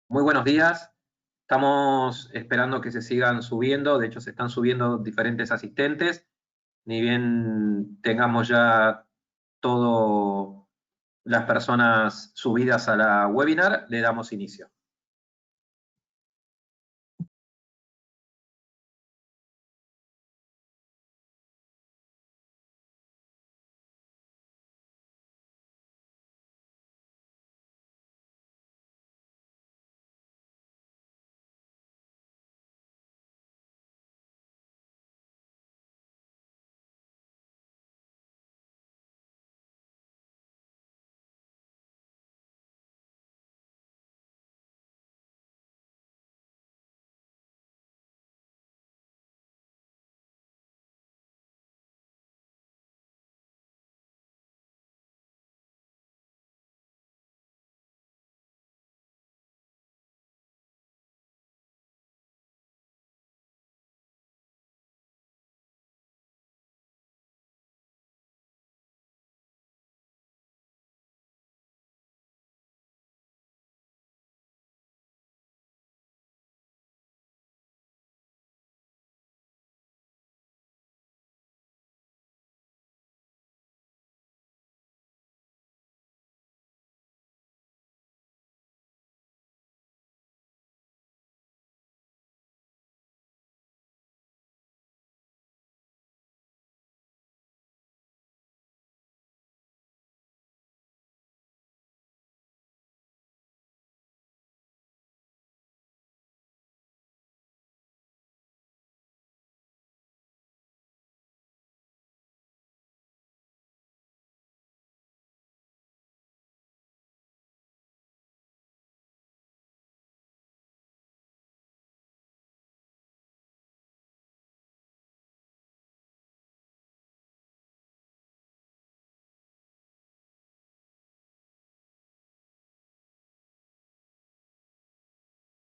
Muy buenos días. Estamos esperando que se sigan subiendo. De hecho, se están subiendo diferentes asistentes. Ni bien tengamos ya todas las personas subidas a la webinar, le damos inicio.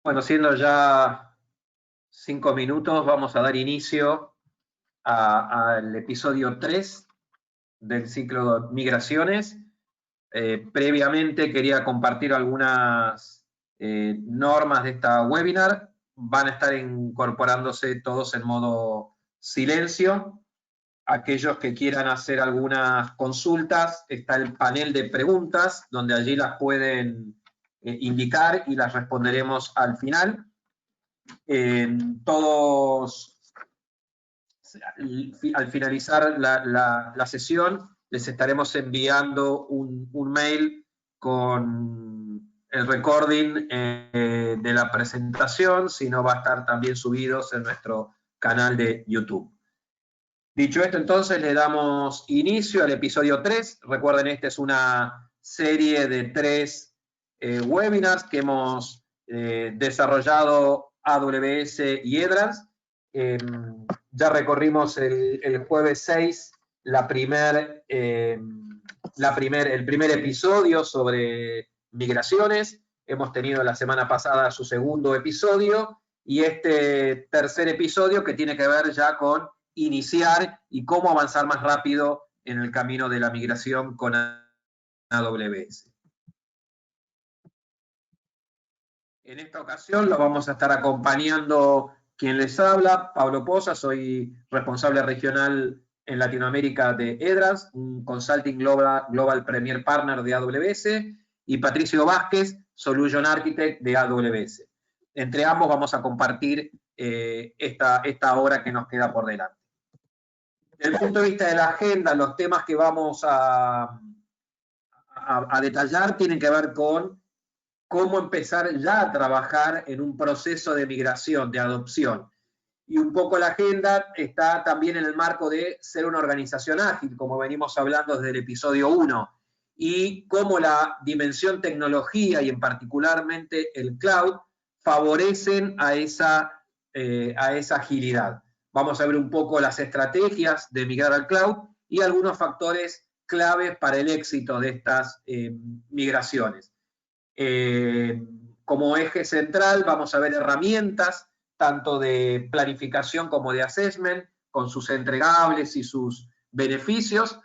Bueno, siendo ya 5 minutos, vamos a dar inicio al episodio 3 del ciclo de migraciones. Previamente quería compartir algunas normas de esta webinar. Van a estar incorporándose todos en modo silencio. Aquellos que quieran hacer algunas consultas, está el panel de preguntas, donde allí las pueden indicar y las responderemos al final. Todos, al finalizar la sesión, les estaremos enviando un mail con el recording de la presentación, si no va a estar también subidos en nuestro canal de YouTube. Dicho esto, entonces, le damos inicio al episodio 3. Recuerden, esta es una serie de 3 webinars que hemos desarrollado AWS y EDRANS. Ya recorrimos el jueves 6 el primer episodio sobre migraciones. Hemos tenido la semana pasada su segundo episodio y este tercer episodio que tiene que ver ya con iniciar y cómo avanzar más rápido en el camino de la migración con AWS. En esta ocasión lo vamos a estar acompañando quien les habla, Pablo Poza, soy responsable regional en Latinoamérica de EDRANS, un Consulting Global Premier Partner de AWS, y Patricio Vázquez, Solution Architect de AWS. Entre ambos vamos a compartir esta hora que nos queda por delante. Desde el punto de vista de la agenda, los temas que vamos a detallar tienen que ver con cómo empezar ya a trabajar en un proceso de migración, de adopción. Y un poco la agenda está también en el marco de ser una organización ágil, como venimos hablando desde el episodio 1, y cómo la dimensión tecnología y en particularmente el cloud favorecen a esa agilidad. Vamos a ver un poco las estrategias de migrar al cloud y algunos factores claves para el éxito de estas migraciones. Como eje central vamos a ver herramientas tanto de planificación como de assessment, con sus entregables y sus beneficios.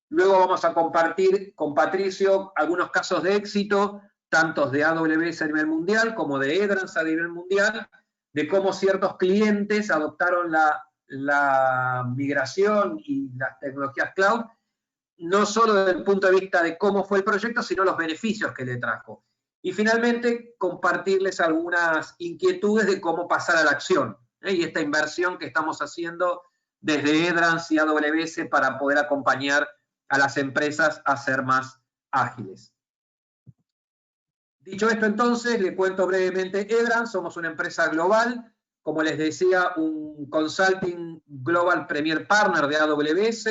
Luego vamos a compartir con Patricio algunos casos de éxito, tanto de AWS a nivel mundial como de Edrans a nivel mundial, de cómo ciertos clientes adoptaron la migración y las tecnologías cloud, no solo desde el punto de vista de cómo fue el proyecto, sino los beneficios que le trajo. Y finalmente, compartirles algunas inquietudes de cómo pasar a la acción, y esta inversión que estamos haciendo desde Edrans y AWS para poder acompañar a las empresas a ser más ágiles. Dicho esto, entonces, le cuento brevemente Edrans. Somos una empresa global, como les decía, un Consulting Global Premier Partner de AWS.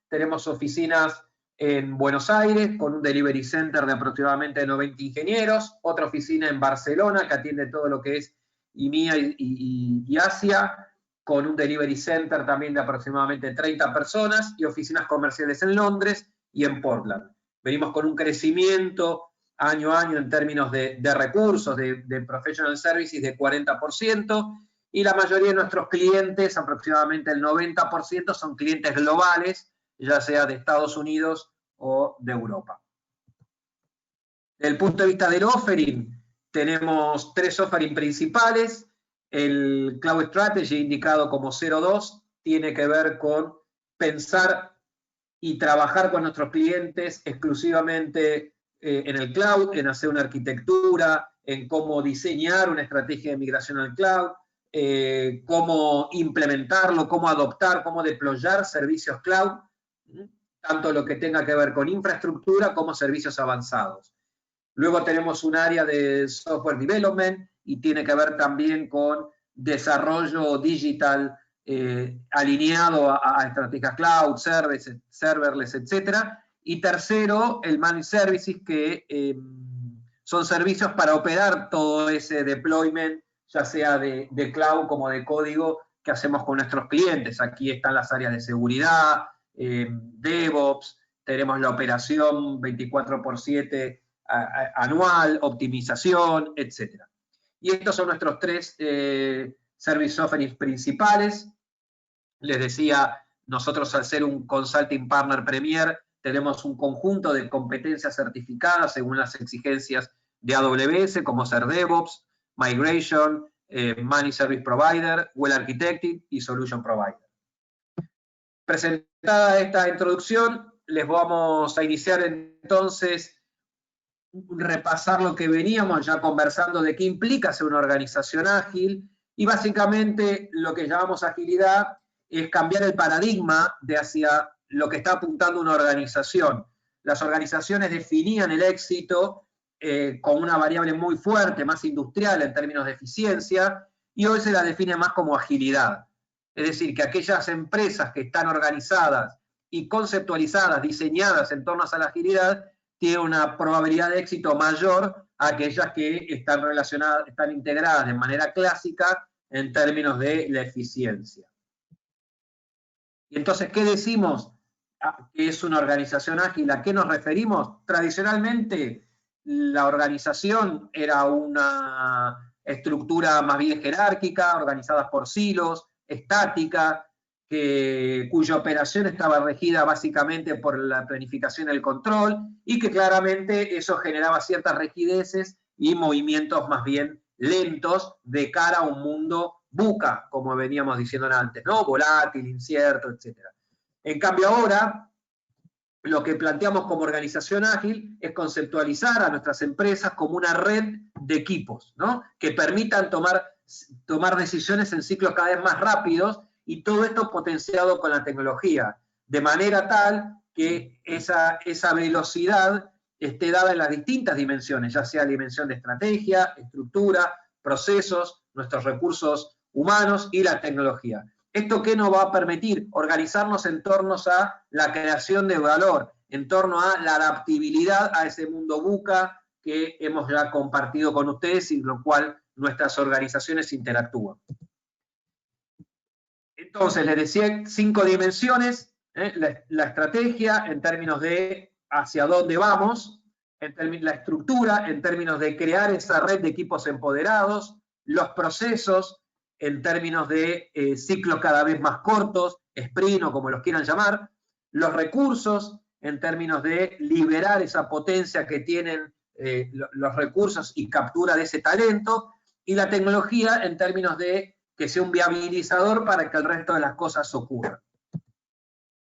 Tenemos oficinas en Buenos Aires, con un delivery center de aproximadamente 90 ingenieros, otra oficina en Barcelona, que atiende todo lo que es EMEA y Asia, con un delivery center también de aproximadamente 30 personas, y oficinas comerciales en Londres y en Portland. Venimos con un crecimiento año a año en términos de recursos, de professional services de 40%, y la mayoría de nuestros clientes, aproximadamente el 90%, son clientes globales, ya sea de Estados Unidos o de Europa. Desde el punto de vista del offering, tenemos 3 offerings principales. El Cloud Strategy, indicado como 02, tiene que ver con pensar y trabajar con nuestros clientes exclusivamente en el cloud, en hacer una arquitectura, en cómo diseñar una estrategia de migración al cloud, cómo implementarlo, cómo adoptar, cómo deployar servicios cloud, tanto lo que tenga que ver con infraestructura como servicios avanzados. Luego tenemos un área de software development y tiene que ver también con desarrollo digital alineado a estrategias cloud, serverless, etc. Y tercero, el managed services, que son servicios para operar todo ese deployment, ya sea de cloud como de código, que hacemos con nuestros clientes. Aquí están las áreas de seguridad, DevOps, tenemos la operación 24/7 anual, optimización, etc. Y estos son nuestros 3 service offerings principales. Les decía, nosotros al ser un Consulting Partner Premier, tenemos un conjunto de competencias certificadas según las exigencias de AWS, como ser DevOps, Migration, Managed Service Provider, Well Architected y Solution Provider. Presentada esta introducción, les vamos a iniciar entonces repasar lo que veníamos ya conversando de qué implica ser una organización ágil, y básicamente lo que llamamos agilidad es cambiar el paradigma de hacia lo que está apuntando una organización. Las organizaciones definían el éxito con una variable muy fuerte, más industrial en términos de eficiencia, y hoy se la define más como agilidad. Es decir, que aquellas empresas que están organizadas y conceptualizadas, diseñadas en torno a la agilidad, tienen una probabilidad de éxito mayor a aquellas que están relacionadas, están integradas de manera clásica en términos de la eficiencia. Y entonces, ¿qué decimos que es una organización ágil? ¿A qué nos referimos? Tradicionalmente, la organización era una estructura más bien jerárquica, organizada por silos, estática, cuya operación estaba regida básicamente por la planificación y el control, y que claramente eso generaba ciertas rigideces y movimientos más bien lentos de cara a un mundo VUCA, como veníamos diciendo antes, ¿no? Volátil, incierto, etc. En cambio ahora, lo que planteamos como organización ágil es conceptualizar a nuestras empresas como una red de equipos, ¿no? Que permitan tomar decisiones en ciclos cada vez más rápidos, y todo esto potenciado con la tecnología, de manera tal que esa velocidad esté dada en las distintas dimensiones, ya sea la dimensión de estrategia, estructura, procesos, nuestros recursos humanos y la tecnología. ¿Esto qué nos va a permitir? Organizarnos en torno a la creación de valor, en torno a la adaptabilidad a ese mundo VUCA que hemos ya compartido con ustedes y con lo cual nuestras organizaciones interactúan. Entonces, les decía 5 dimensiones, la estrategia en términos de hacia dónde vamos, la estructura en términos de crear esa red de equipos empoderados, los procesos en términos de ciclos cada vez más cortos, sprint o como los quieran llamar, los recursos en términos de liberar esa potencia que tienen los recursos y captura de ese talento, y la tecnología en términos de que sea un viabilizador para que el resto de las cosas ocurran.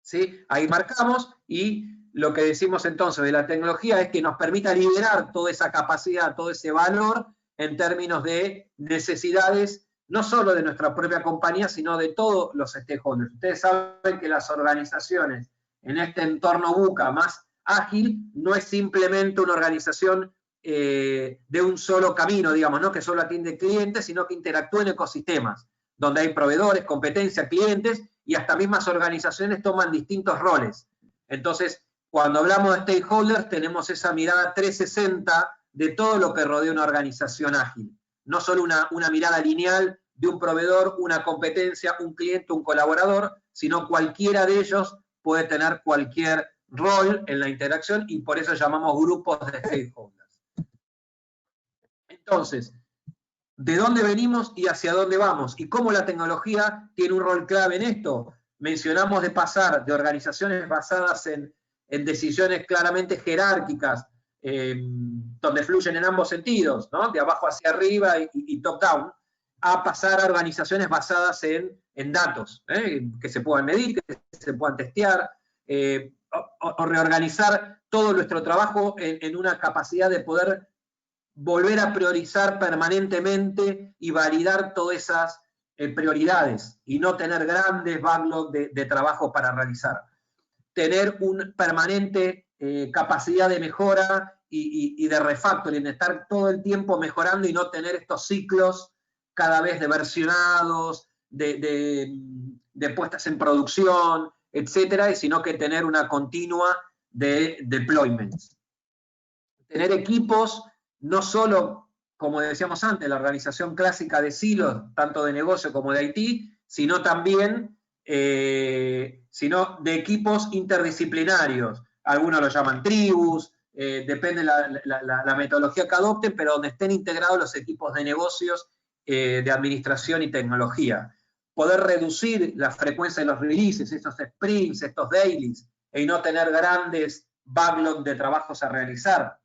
¿Sí? Ahí marcamos, y lo que decimos entonces de la tecnología es que nos permita liberar toda esa capacidad, todo ese valor en términos de necesidades, no solo de nuestra propia compañía, sino de todos los stakeholders. Ustedes saben que las organizaciones en este entorno VUCA más ágil no es simplemente una organización de un solo camino, digamos, ¿no? Que solo atiende clientes, sino que interactúa en ecosistemas, donde hay proveedores, competencia, clientes, y hasta mismas organizaciones toman distintos roles. Entonces, cuando hablamos de stakeholders, tenemos esa mirada 360 de todo lo que rodea una organización ágil. No solo una mirada lineal de un proveedor, una competencia, un cliente, un colaborador, sino cualquiera de ellos puede tener cualquier rol en la interacción, y por eso llamamos grupos de stakeholders. Entonces, ¿de dónde venimos y hacia dónde vamos? ¿Y cómo la tecnología tiene un rol clave en esto? Mencionamos de pasar de organizaciones basadas en decisiones claramente jerárquicas, donde fluyen en ambos sentidos, ¿no? De abajo hacia arriba y top-down, a pasar a organizaciones basadas en datos, que se puedan medir, que se puedan testear, o reorganizar todo nuestro trabajo en una capacidad de poder volver a priorizar permanentemente y validar todas esas prioridades, y no tener grandes backlogs de trabajo para realizar. Tener una permanente capacidad de mejora y de refactoring, estar todo el tiempo mejorando y no tener estos ciclos cada vez de versionados, de puestas en producción, etcétera, sino que tener una continua de deployments. Tener equipos, no solo, como decíamos antes, la organización clásica de silos, tanto de negocio como de IT, sino también sino de equipos interdisciplinarios. Algunos lo llaman tribus, depende la metodología que adopten, pero donde estén integrados los equipos de negocios, de administración y tecnología. Poder reducir la frecuencia de los releases, estos sprints, estos dailies, y no tener grandes backlogs de trabajos a realizar.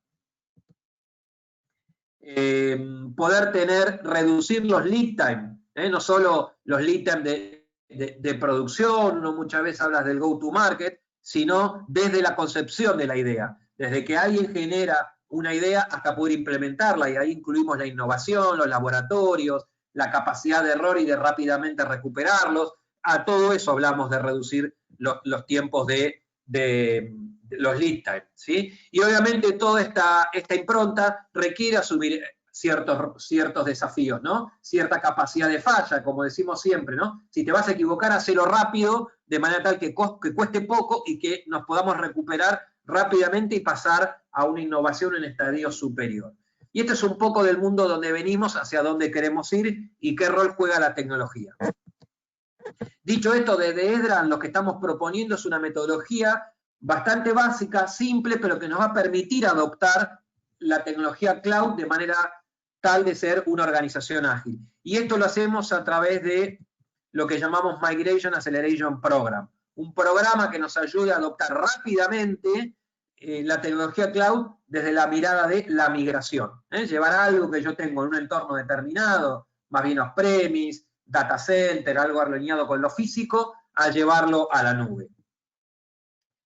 Poder reducir los lead time, no solo los lead time de producción, uno muchas veces hablas del go to market, sino desde la concepción de la idea, desde que alguien genera una idea hasta poder implementarla, y ahí incluimos la innovación, los laboratorios, la capacidad de error y de rápidamente recuperarlos. A todo eso hablamos de reducir los tiempos de los lead time, ¿sí? Y obviamente toda esta impronta requiere asumir ciertos desafíos, ¿no? Cierta capacidad de falla, como decimos siempre, ¿no? Si te vas a equivocar, hacelo rápido, de manera tal que cueste poco y que nos podamos recuperar rápidamente y pasar a una innovación en estadio superior. Y este es un poco del mundo donde venimos, hacia dónde queremos ir y qué rol juega la tecnología. Dicho esto, desde Esdras lo que estamos proponiendo es una metodología bastante básica, simple, pero que nos va a permitir adoptar la tecnología cloud de manera tal de ser una organización ágil. Y esto lo hacemos a través de lo que llamamos Migration Acceleration Program, un programa que nos ayude a adoptar rápidamente la tecnología cloud desde la mirada de la migración. Llevar algo que yo tengo en un entorno determinado, más bien off-premise, data center, algo alineado con lo físico, a llevarlo a la nube.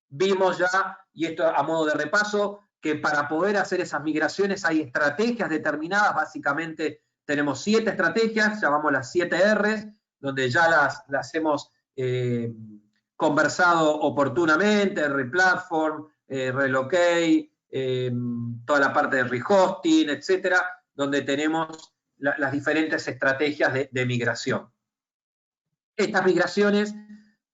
Vimos ya, y esto a modo de repaso, que para poder hacer esas migraciones hay estrategias determinadas. Básicamente tenemos 7 estrategias, llamamos las 7 R's, donde ya las hemos conversado oportunamente: replatform, relocate, toda la parte de rehosting, etcétera, donde tenemos las diferentes estrategias de migración. Estas migraciones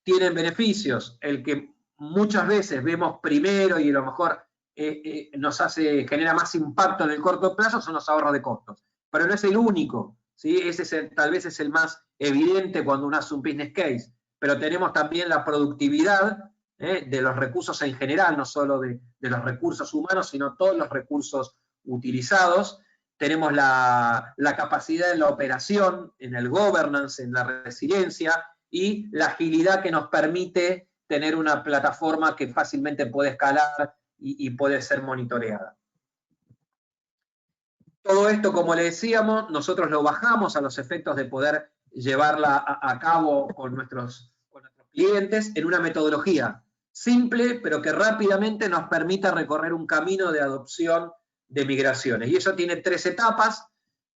tienen beneficios. El que muchas veces vemos primero y a lo mejor genera más impacto en el corto plazo son los ahorros de costos. Pero no es el único, ¿sí? Ese tal vez es el más evidente cuando uno hace un business case. Pero tenemos también la productividad de los recursos en general, no solo de los recursos humanos, sino todos los recursos utilizados. Tenemos la capacidad en la operación, en el governance, en la resiliencia, y la agilidad que nos permite tener una plataforma que fácilmente puede escalar y puede ser monitoreada. Todo esto, como le decíamos, nosotros lo bajamos a los efectos de poder llevarla a cabo con nuestros clientes en una metodología simple, pero que rápidamente nos permita recorrer un camino de adopción de migraciones. Y eso tiene 3 etapas,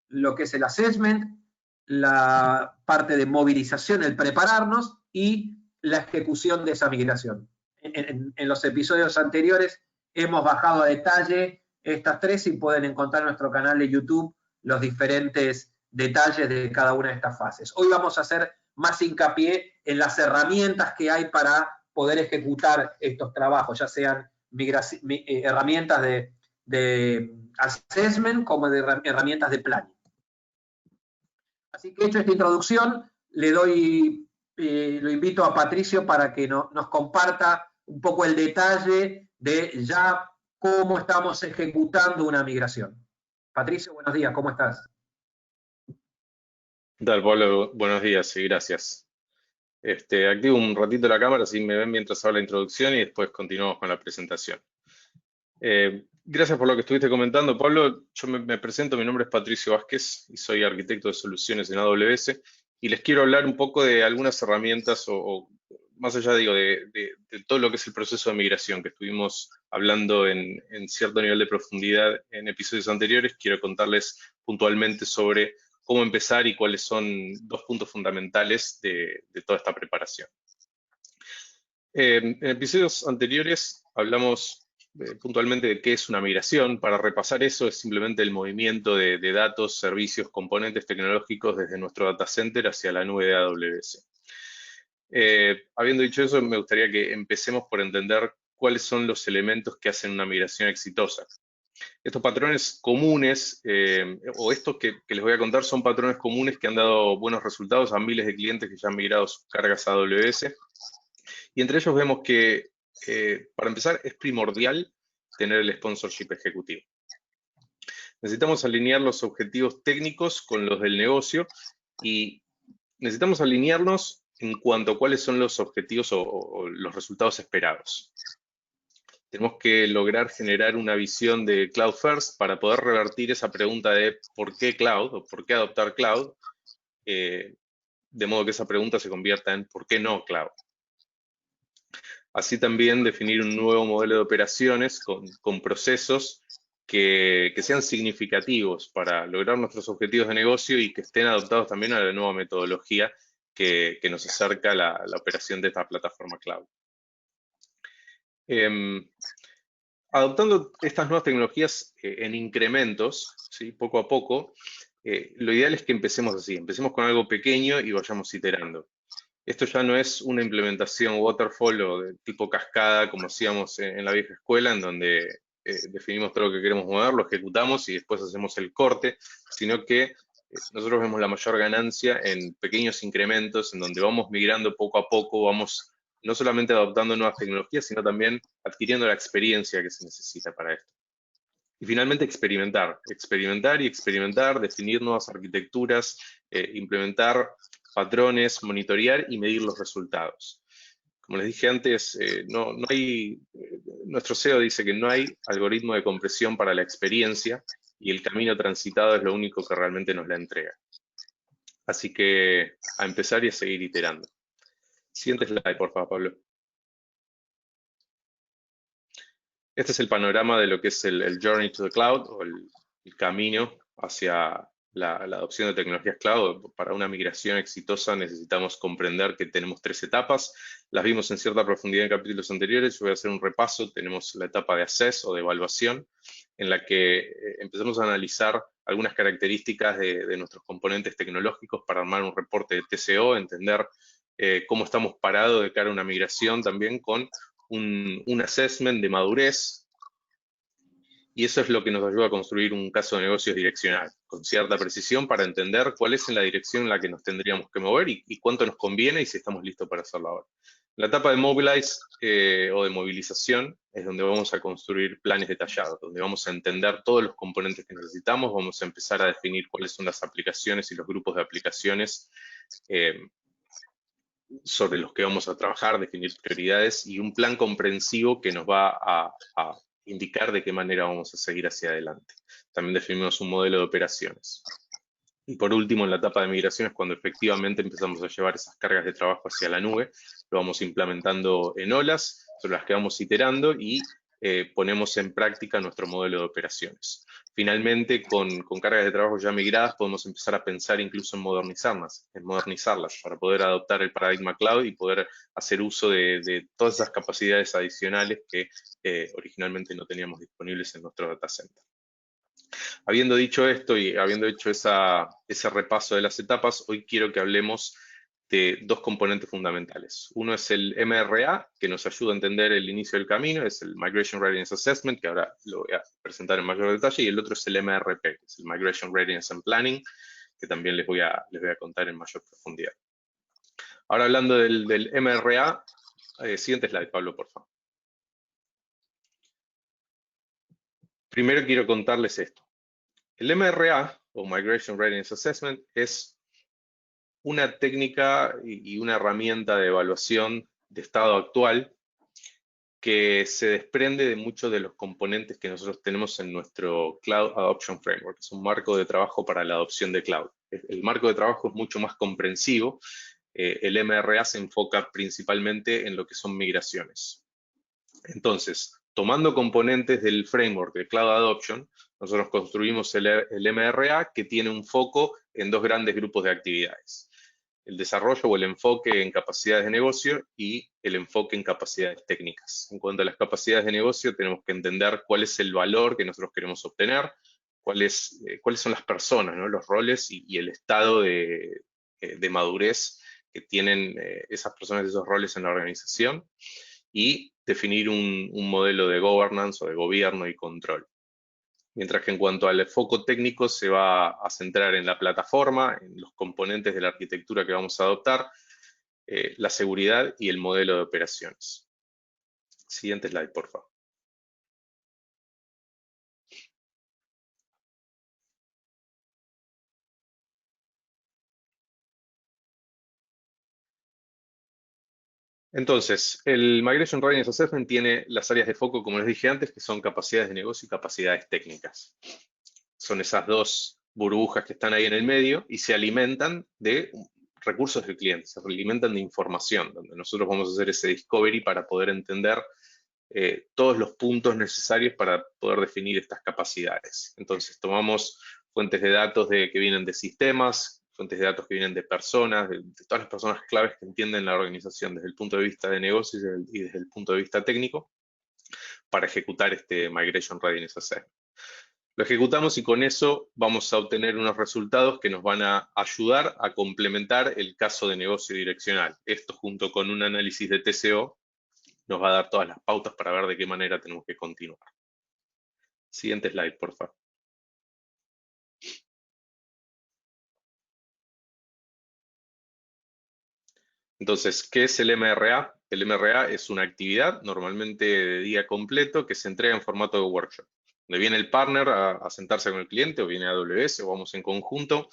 lo que es el assessment, la parte de movilización, el prepararnos y la ejecución de esa migración. En los episodios anteriores hemos bajado a detalle estas 3 y pueden encontrar en nuestro canal de YouTube los diferentes detalles de cada una de estas fases. Hoy vamos a hacer más hincapié en las herramientas que hay para poder ejecutar estos trabajos, ya sean herramientas de assessment como de herramientas de planning. Así que hecho esta introducción, lo invito a Patricio para que nos comparta un poco el detalle de ya cómo estamos ejecutando una migración. Patricio, buenos días, ¿cómo estás? ¿Qué tal, Pablo? Buenos días y gracias. Activo un ratito la cámara, así me ven mientras hago la introducción y después continuamos con la presentación. Gracias por lo que estuviste comentando, Pablo. Yo me presento, mi nombre es Patricio Vázquez y soy arquitecto de soluciones en AWS y les quiero hablar un poco de algunas herramientas o más allá, digo, de todo lo que es el proceso de migración que estuvimos hablando en cierto nivel de profundidad en episodios anteriores. Quiero contarles puntualmente sobre cómo empezar y cuáles son 2 puntos fundamentales de toda esta preparación. En episodios anteriores hablamos puntualmente de qué es una migración. Para repasar eso, es simplemente el movimiento de datos, servicios, componentes tecnológicos desde nuestro data center hacia la nube de AWS. Habiendo dicho eso, me gustaría que empecemos por entender cuáles son los elementos que hacen una migración exitosa. Estos patrones comunes, o estos que les voy a contar, son patrones comunes que han dado buenos resultados a miles de clientes que ya han migrado sus cargas a AWS. Y entre ellos vemos que, para empezar, es primordial tener el sponsorship ejecutivo. Necesitamos alinear los objetivos técnicos con los del negocio y necesitamos alinearnos en cuanto a cuáles son los objetivos o los resultados esperados. Tenemos que lograr generar una visión de Cloud First para poder revertir esa pregunta de ¿por qué Cloud? O ¿por qué adoptar Cloud? De modo que esa pregunta se convierta en ¿por qué no Cloud? Así también definir un nuevo modelo de operaciones con procesos que sean significativos para lograr nuestros objetivos de negocio y que estén adaptados también a la nueva metodología que nos acerca a la operación de esta plataforma cloud. Adoptando estas nuevas tecnologías en incrementos, ¿sí? Poco a poco, lo ideal es que empecemos así, empecemos con algo pequeño y vayamos iterando. Esto ya no es una implementación waterfall o de tipo cascada como hacíamos en la vieja escuela, en donde definimos todo lo que queremos mover, lo ejecutamos y después hacemos el corte, sino que nosotros vemos la mayor ganancia en pequeños incrementos, en donde vamos migrando poco a poco, vamos no solamente adoptando nuevas tecnologías, sino también adquiriendo la experiencia que se necesita para esto. Y finalmente experimentar y experimentar, definir nuevas arquitecturas, implementar patrones, monitorear y medir los resultados. Como les dije antes, nuestro CEO dice que no hay algoritmo de compresión para la experiencia y el camino transitado es lo único que realmente nos la entrega. Así que a empezar y a seguir iterando. Siguiente slide, por favor, Pablo. Este es el panorama de lo que es el Journey to the Cloud o el camino hacia la adopción de tecnologías cloud. Para una migración exitosa necesitamos comprender que tenemos 3 etapas. Las vimos en cierta profundidad en capítulos anteriores. Yo voy a hacer un repaso. Tenemos la etapa de assess o de evaluación, en la que empezamos a analizar algunas características de nuestros componentes tecnológicos para armar un reporte de TCO, entender cómo estamos parados de cara a una migración también con un assessment de madurez. Y eso es lo que nos ayuda a construir un caso de negocios direccional, con cierta precisión para entender cuál es la dirección en la que nos tendríamos que mover y cuánto nos conviene y si estamos listos para hacerlo ahora. La etapa de Mobilize o de movilización es donde vamos a construir planes detallados, donde vamos a entender todos los componentes que necesitamos, vamos a empezar a definir cuáles son las aplicaciones y los grupos de aplicaciones sobre los que vamos a trabajar, definir prioridades y un plan comprensivo que nos va a indicar de qué manera vamos a seguir hacia adelante. También definimos un modelo de operaciones. Y por último, en la etapa de migración es cuando efectivamente empezamos a llevar esas cargas de trabajo hacia la nube. Lo vamos implementando en olas, sobre las que vamos iterando y ponemos en práctica nuestro modelo de operaciones. Finalmente, con cargas de trabajo ya migradas, podemos empezar a pensar incluso en modernizarlas para poder adoptar el paradigma cloud y poder hacer uso de todas esas capacidades adicionales que originalmente no teníamos disponibles en nuestro data center. Habiendo dicho esto y habiendo hecho ese repaso de las etapas, hoy quiero que hablemos de dos componentes fundamentales. Uno es el MRA, que nos ayuda a entender el inicio del camino, es el Migration Readiness Assessment, que ahora lo voy a presentar en mayor detalle, y el otro es el MRP, que es el Migration Readiness and Planning, que también les voy a contar en mayor profundidad. Ahora hablando del MRA, siguiente slide, Pablo, por favor. Primero quiero contarles esto. El MRA, o Migration Readiness Assessment, es una técnica y una herramienta de evaluación de estado actual que se desprende de muchos de los componentes que nosotros tenemos en nuestro Cloud Adoption Framework. Es un marco de trabajo para la adopción de cloud. El marco de trabajo es mucho más comprensivo. El MRA se enfoca principalmente en lo que son migraciones. Entonces, tomando componentes del framework de Cloud Adoption, nosotros construimos el MRA, que tiene un foco en dos grandes grupos de actividades: el desarrollo o el enfoque en capacidades de negocio y el enfoque en capacidades técnicas. En cuanto a las capacidades de negocio, tenemos que entender cuál es el valor que nosotros queremos obtener, cuáles son las personas, ¿no? Los roles y el estado de madurez que tienen esas personas, esos roles en la organización, y definir un modelo de governance o de gobierno y control. Mientras que en cuanto al foco técnico se va a centrar en la plataforma, en los componentes de la arquitectura que vamos a adoptar, la seguridad y el modelo de operaciones. Siguiente slide, por favor. Entonces, el Migration Readiness Assessment tiene las áreas de foco, como les dije antes, que son capacidades de negocio y capacidades técnicas. Son esas dos burbujas que están ahí en el medio y se alimentan de recursos del cliente, se alimentan de información, donde nosotros vamos a hacer ese discovery para poder entender todos los puntos necesarios para poder definir estas capacidades. Entonces, tomamos fuentes de datos que vienen de sistemas, fuentes de datos que vienen de personas, de todas las personas claves que entienden la organización desde el punto de vista de negocios y desde el punto de vista técnico, para ejecutar este Migration Readiness Assessment. Lo ejecutamos y con eso vamos a obtener unos resultados que nos van a ayudar a complementar el caso de negocio direccional. Esto, junto con un análisis de TCO, nos va a dar todas las pautas para ver de qué manera tenemos que continuar. Siguiente slide, por favor. Entonces, ¿qué es el MRA? El MRA es una actividad, normalmente de día completo, que se entrega en formato de workshop, donde viene el partner a sentarse con el cliente, o viene AWS, o vamos en conjunto,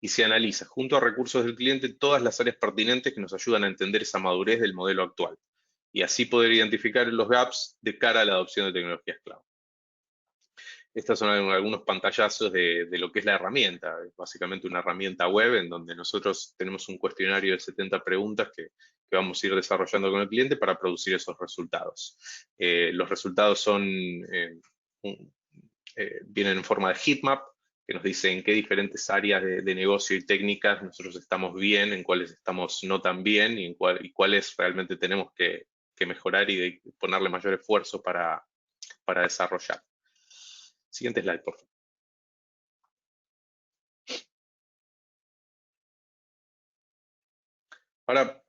y se analiza junto a recursos del cliente todas las áreas pertinentes que nos ayudan a entender esa madurez del modelo actual, y así poder identificar los gaps de cara a la adopción de tecnologías cloud. Estos son algunos pantallazos de lo que es la herramienta. Es básicamente una herramienta web en donde nosotros tenemos un cuestionario de 70 preguntas que vamos a ir desarrollando con el cliente para producir esos resultados. Los resultados vienen en forma de heatmap, que nos dice en qué diferentes áreas de negocio y técnicas nosotros estamos bien, en cuáles estamos no tan bien y cuáles realmente tenemos que mejorar y ponerle mayor esfuerzo para desarrollar. Siguiente slide, por favor. Ahora,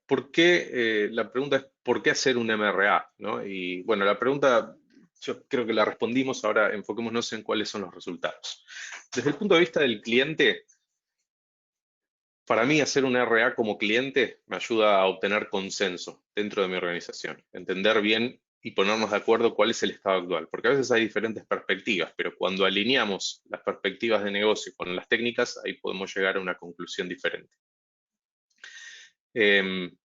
la pregunta es, ¿por qué hacer un MRA? ¿no? Y bueno, la pregunta, yo creo que la respondimos, ahora enfoquémonos en cuáles son los resultados. Desde el punto de vista del cliente, para mí hacer un RA como cliente me ayuda a obtener consenso dentro de mi organización, entender bien y ponernos de acuerdo cuál es el estado actual, porque a veces hay diferentes perspectivas, pero cuando alineamos las perspectivas de negocio con las técnicas, ahí podemos llegar a una conclusión diferente. El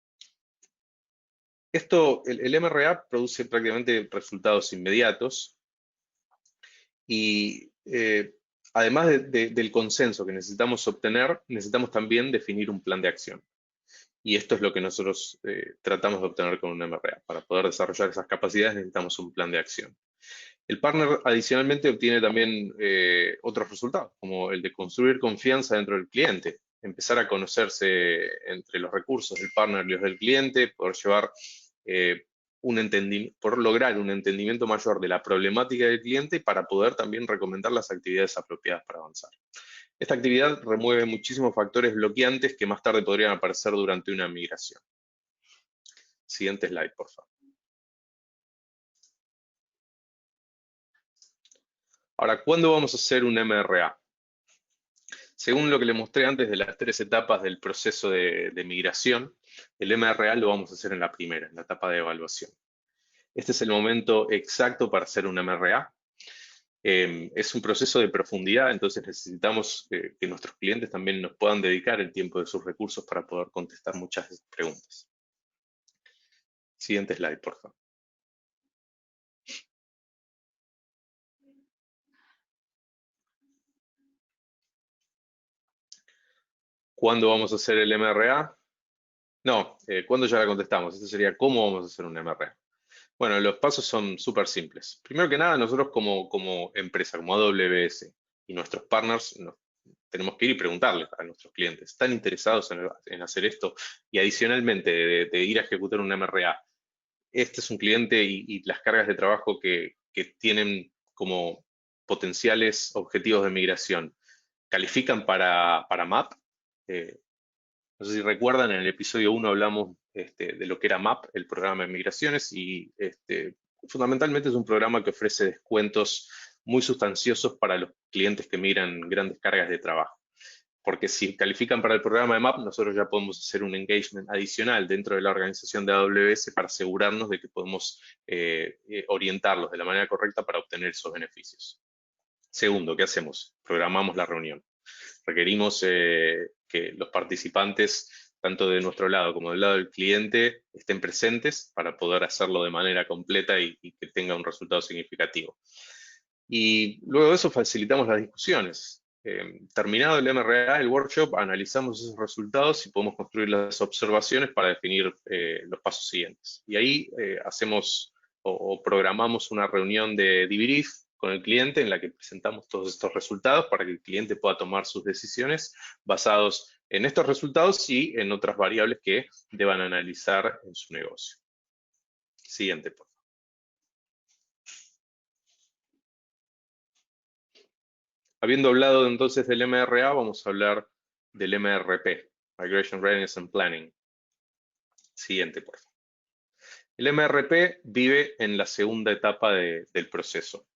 MRA produce prácticamente resultados inmediatos Y además del consenso que necesitamos obtener, necesitamos también definir un plan de acción. Y esto es lo que nosotros tratamos de obtener con un MRA. Para poder desarrollar esas capacidades necesitamos un plan de acción. El partner adicionalmente obtiene también otros resultados, como el de construir confianza dentro del cliente, empezar a conocerse entre los recursos del partner y los del cliente, poder llevar por lograr un entendimiento mayor de la problemática del cliente para poder también recomendar las actividades apropiadas para avanzar. Esta actividad remueve muchísimos factores bloqueantes que más tarde podrían aparecer durante una migración. Siguiente slide, por favor. Ahora, ¿cuándo vamos a hacer un MRA? Según lo que le mostré antes de las 3 etapas del proceso de migración, el MRA lo vamos a hacer en la primera, en la etapa de evaluación. Este es el momento exacto para hacer un MRA. Es un proceso de profundidad, entonces necesitamos que nuestros clientes también nos puedan dedicar el tiempo de sus recursos para poder contestar muchas preguntas. Siguiente slide, por favor. ¿Cuándo vamos a hacer el MRA? No, ¿cuándo ya la contestamos? Esto sería ¿cómo vamos a hacer un MRA? Bueno, los pasos son súper simples. Primero que nada, nosotros como empresa, como AWS y nuestros partners, tenemos que ir y preguntarles a nuestros clientes, ¿están interesados en hacer esto? Y adicionalmente, de ir a ejecutar un MRA, este es un cliente y las cargas de trabajo que tienen como potenciales objetivos de migración, ¿califican para MAP? No sé si recuerdan, en el episodio 1 hablamos de lo que era MAP, el programa de migraciones, y fundamentalmente es un programa que ofrece descuentos muy sustanciosos para los clientes que migran grandes cargas de trabajo. Porque si califican para el programa de MAP, nosotros ya podemos hacer un engagement adicional dentro de la organización de AWS para asegurarnos de que podemos orientarlos de la manera correcta para obtener esos beneficios. Segundo, ¿qué hacemos? Programamos la reunión. Requerimos que los participantes, tanto de nuestro lado como del lado del cliente, estén presentes para poder hacerlo de manera completa y que tenga un resultado significativo. Y luego de eso facilitamos las discusiones. Terminado el MRA, el workshop, analizamos esos resultados y podemos construir las observaciones para definir los pasos siguientes. Y ahí hacemos o programamos una reunión de debrief con el cliente en la que presentamos todos estos resultados para que el cliente pueda tomar sus decisiones basados en estos resultados y en otras variables que deban analizar en su negocio. Siguiente, por favor. Habiendo hablado entonces del MRA, vamos a hablar del MRP, Migration Readiness and Planning. Siguiente, por favor. El MRP vive en la segunda etapa del proceso,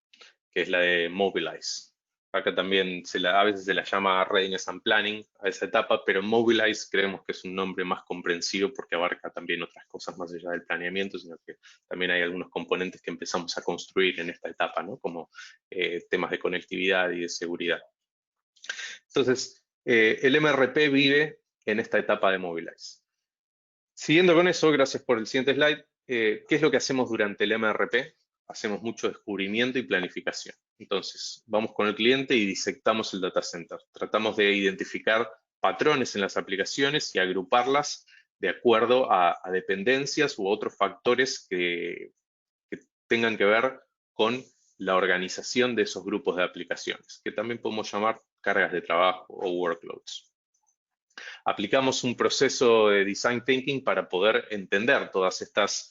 que es la de Mobilize. Acá también a veces se la llama Readiness and Planning a esa etapa, pero Mobilize creemos que es un nombre más comprensivo porque abarca también otras cosas más allá del planeamiento, sino que también hay algunos componentes que empezamos a construir en esta etapa, ¿no? Como temas de conectividad y de seguridad. Entonces, el MRP vive en esta etapa de Mobilize. Siguiendo con eso, gracias por el siguiente slide, ¿qué es lo que hacemos durante el MRP? Hacemos mucho descubrimiento y planificación. Entonces, vamos con el cliente y disectamos el data center. Tratamos de identificar patrones en las aplicaciones y agruparlas de acuerdo a dependencias u otros factores que tengan que ver con la organización de esos grupos de aplicaciones, que también podemos llamar cargas de trabajo o workloads. Aplicamos un proceso de design thinking para poder entender todas estas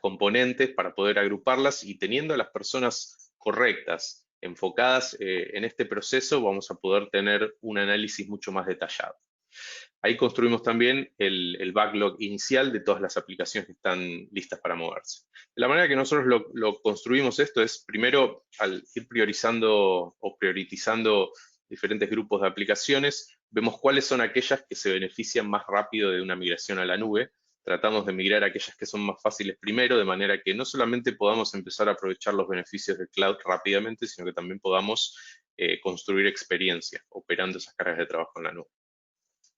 componentes, para poder agruparlas y teniendo a las personas correctas, enfocadas en este proceso, vamos a poder tener un análisis mucho más detallado. Ahí construimos también el backlog inicial de todas las aplicaciones que están listas para moverse. De la manera que nosotros lo construimos esto es, primero, al ir priorizando o priorizando diferentes grupos de aplicaciones, vemos cuáles son aquellas que se benefician más rápido de una migración a la nube. Tratamos de migrar a aquellas que son más fáciles primero, de manera que no solamente podamos empezar a aprovechar los beneficios del cloud rápidamente, sino que también podamos construir experiencia operando esas cargas de trabajo en la nube.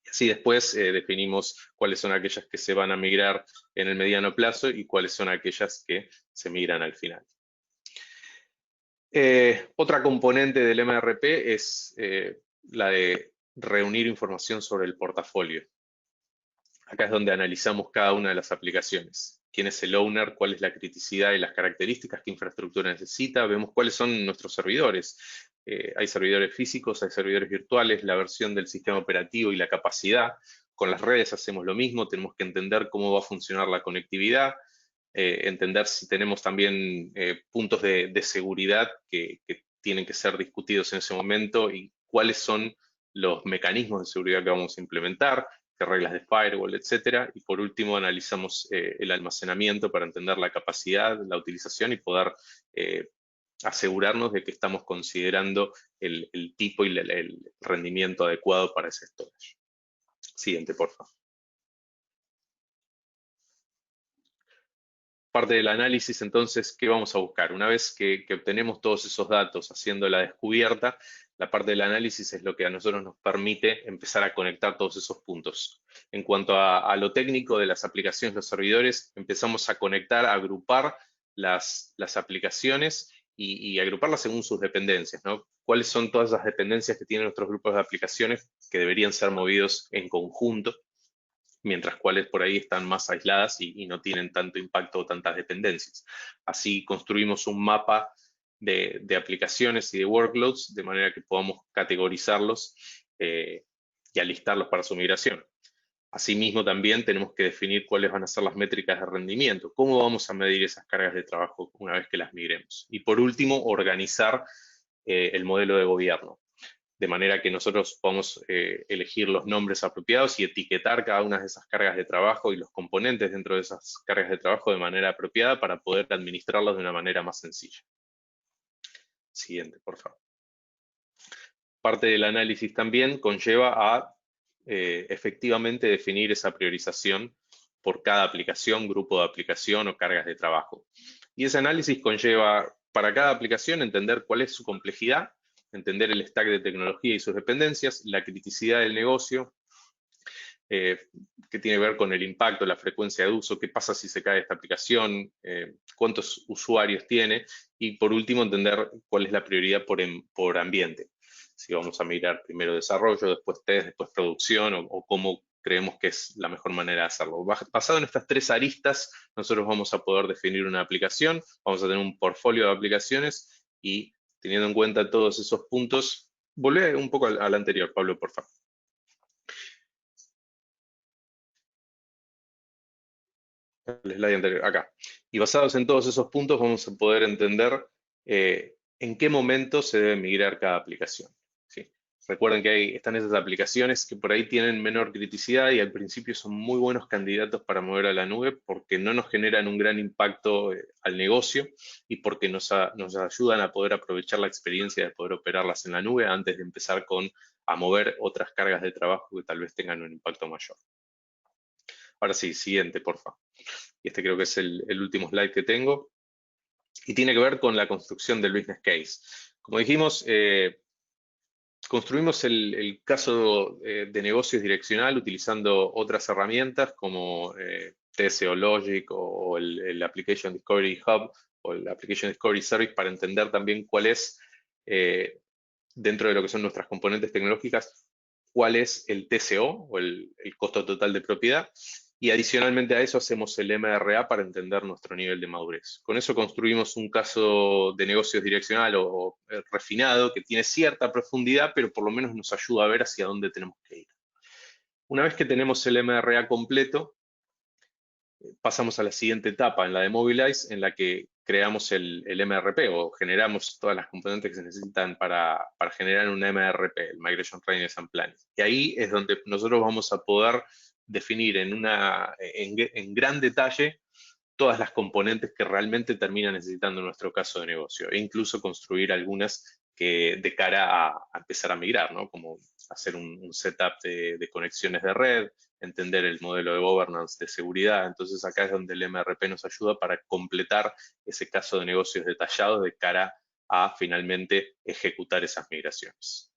Así después definimos cuáles son aquellas que se van a migrar en el mediano plazo y cuáles son aquellas que se migran al final. Otra componente del MRP es la de reunir información sobre el portafolio. Acá es donde analizamos cada una de las aplicaciones. Quién es el owner, cuál es la criticidad y las características, qué infraestructura necesita, vemos cuáles son nuestros servidores. Hay servidores físicos, hay servidores virtuales, la versión del sistema operativo y la capacidad. Con las redes hacemos lo mismo, tenemos que entender cómo va a funcionar la conectividad, entender si tenemos también puntos de seguridad que tienen que ser discutidos en ese momento y cuáles son los mecanismos de seguridad que vamos a implementar, qué reglas de firewall, etcétera. Y por último, analizamos el almacenamiento para entender la capacidad, la utilización y poder asegurarnos de que estamos considerando el tipo y el rendimiento adecuado para ese storage. Siguiente, por favor. Parte del análisis, entonces, ¿qué vamos a buscar? Una vez que obtenemos todos esos datos haciendo la descubierta, la parte del análisis es lo que a nosotros nos permite empezar a conectar todos esos puntos. En cuanto a lo técnico de las aplicaciones, los servidores, empezamos a conectar, a agrupar las aplicaciones y agruparlas según sus dependencias, ¿no? ¿Cuáles son todas las dependencias que tienen nuestros grupos de aplicaciones que deberían ser movidos en conjunto, mientras cuáles por ahí están más aisladas y no tienen tanto impacto o tantas dependencias? Así construimos un mapa de aplicaciones y de workloads de manera que podamos categorizarlos y alistarlos para su migración. Asimismo, también tenemos que definir cuáles van a ser las métricas de rendimiento, cómo vamos a medir esas cargas de trabajo una vez que las migremos. Y por último, organizar el modelo de gobierno, de manera que nosotros podamos elegir los nombres apropiados y etiquetar cada una de esas cargas de trabajo y los componentes dentro de esas cargas de trabajo de manera apropiada para poder administrarlos de una manera más sencilla. Siguiente, por favor. Parte del análisis también conlleva a efectivamente definir esa priorización por cada aplicación, grupo de aplicación o cargas de trabajo. Y ese análisis conlleva para cada aplicación entender cuál es su complejidad, entender el stack de tecnología y sus dependencias, la criticidad del negocio, que tiene que ver con el impacto, la frecuencia de uso, qué pasa si se cae esta aplicación, cuántos usuarios tiene, y por último entender cuál es la prioridad por ambiente. Si vamos a mirar primero desarrollo, después test, después producción, o cómo creemos que es la mejor manera de hacerlo. Basado en estas tres aristas, nosotros vamos a poder definir una aplicación, vamos a tener un portfolio de aplicaciones y teniendo en cuenta todos esos puntos, volvé un poco al anterior, Pablo, por favor. El slide anterior, acá. Y basados en todos esos puntos vamos a poder entender en qué momento se debe migrar cada aplicación. ¿Sí? Recuerden que están esas aplicaciones que por ahí tienen menor criticidad y al principio son muy buenos candidatos para mover a la nube porque no nos generan un gran impacto al negocio y porque nos ayudan a poder aprovechar la experiencia de poder operarlas en la nube antes de empezar a mover otras cargas de trabajo que tal vez tengan un impacto mayor. Ahora sí, siguiente, por favor. Y este creo que es el último slide que tengo. Y tiene que ver con la construcción del business case. Como dijimos, construimos el caso de negocios direccional utilizando otras herramientas como TSO Logic o el Application Discovery Hub o el Application Discovery Service para entender también cuál es, dentro de lo que son nuestras componentes tecnológicas, cuál es el TCO o el costo total de propiedad. Y adicionalmente a eso hacemos el MRA para entender nuestro nivel de madurez. Con eso construimos un caso de negocios direccional o refinado que tiene cierta profundidad, pero por lo menos nos ayuda a ver hacia dónde tenemos que ir. Una vez que tenemos el MRA completo, pasamos a la siguiente etapa, en la de Mobilize, en la que creamos el MRP o generamos todas las componentes que se necesitan para generar un MRP, el Migration Readiness and Planning. Y ahí es donde nosotros vamos a poder definir en gran detalle todas las componentes que realmente termina necesitando nuestro caso de negocio e incluso construir algunas que de cara a empezar a migrar, ¿no? Como hacer un setup de conexiones de red, entender el modelo de governance de seguridad. Entonces acá es donde el MRP nos ayuda para completar ese caso de negocios detallado de cara a finalmente ejecutar esas migraciones.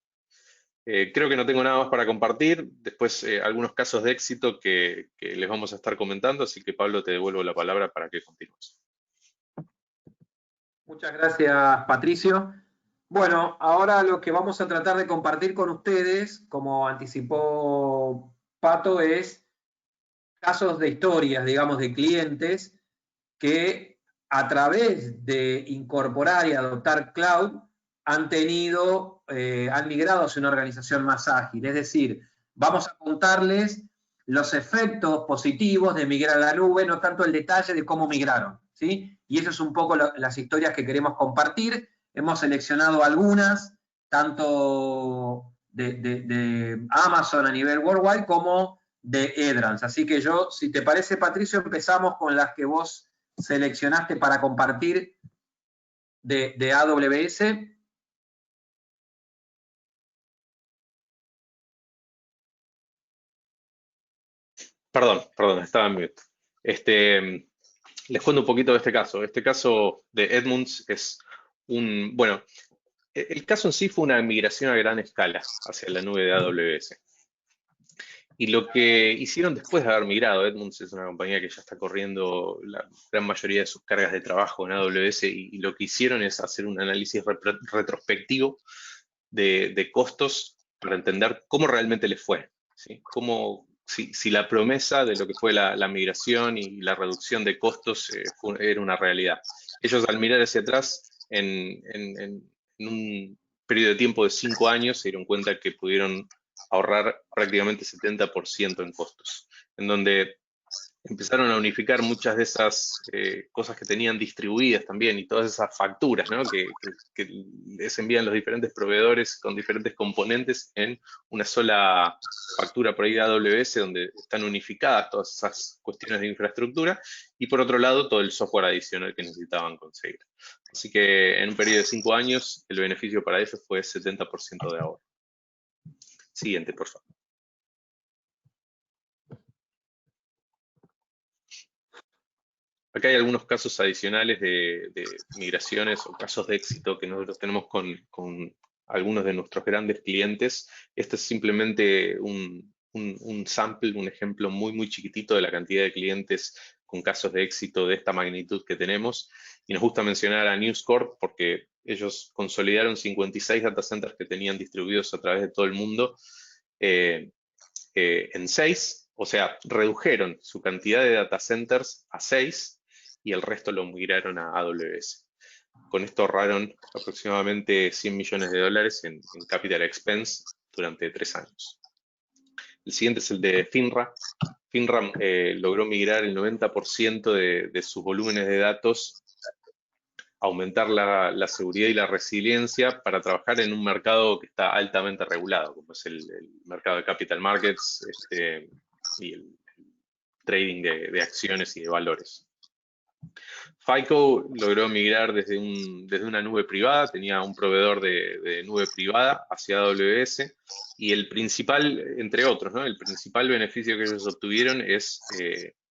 Creo que no tengo nada más para compartir. Después algunos casos de éxito que les vamos a estar comentando, así que Pablo, te devuelvo la palabra para que continúes. Muchas gracias, Patricio. Bueno, ahora lo que vamos a tratar de compartir con ustedes, como anticipó Pato, es casos de historias, digamos, de clientes que a través de incorporar y adoptar cloud han migrado hacia una organización más ágil. Es decir, vamos a contarles los efectos positivos de migrar a la nube, no tanto el detalle de cómo migraron, ¿sí? Y eso es un poco las historias que queremos compartir. Hemos seleccionado algunas, tanto de Amazon a nivel worldwide como de Edrans. Así que yo, si te parece, Patricio, empezamos con las que vos seleccionaste para compartir de AWS. Perdón, estaba en mute. Les cuento un poquito de este caso. Este caso de Edmunds es bueno, el caso en sí fue una migración a gran escala hacia la nube de AWS. Y lo que hicieron después de haber migrado, Edmunds es una compañía que ya está corriendo la gran mayoría de sus cargas de trabajo en AWS, y lo que hicieron es hacer un análisis retrospectivo de costos para entender cómo realmente les fue, ¿sí? Si la promesa de lo que fue la migración y la reducción de costos era una realidad. Ellos, al mirar hacia atrás en un periodo de tiempo de 5 años, se dieron cuenta que pudieron ahorrar prácticamente 70% en costos, en donde empezaron a unificar muchas de esas cosas que tenían distribuidas también, y todas esas facturas, ¿no? que les envían los diferentes proveedores con diferentes componentes en una sola factura por ahí de AWS, donde están unificadas todas esas cuestiones de infraestructura, y por otro lado todo el software adicional que necesitaban conseguir. Así que en un periodo de 5 años el beneficio para ellos fue 70% de ahorro. Siguiente, por favor. Acá hay algunos casos adicionales de migraciones o casos de éxito que nosotros tenemos con algunos de nuestros grandes clientes. Este es simplemente un sample, un ejemplo muy chiquitito de la cantidad de clientes con casos de éxito de esta magnitud que tenemos. Y nos gusta mencionar a News Corp porque ellos consolidaron 56 data centers que tenían distribuidos a través de todo el mundo en 6, o sea, redujeron su cantidad de data centers a 6 y el resto lo migraron a AWS. Con esto ahorraron aproximadamente $100 millones en capital expense durante 3 años. El siguiente es el de FINRA. FINRA logró migrar el 90% de sus volúmenes de datos, aumentar la seguridad y la resiliencia para trabajar en un mercado que está altamente regulado, como es el mercado de capital markets y el trading de acciones y de valores. FICO logró migrar desde una nube privada, tenía un proveedor de nube privada hacia AWS, y el principal, entre otros, ¿no? El principal beneficio que ellos obtuvieron es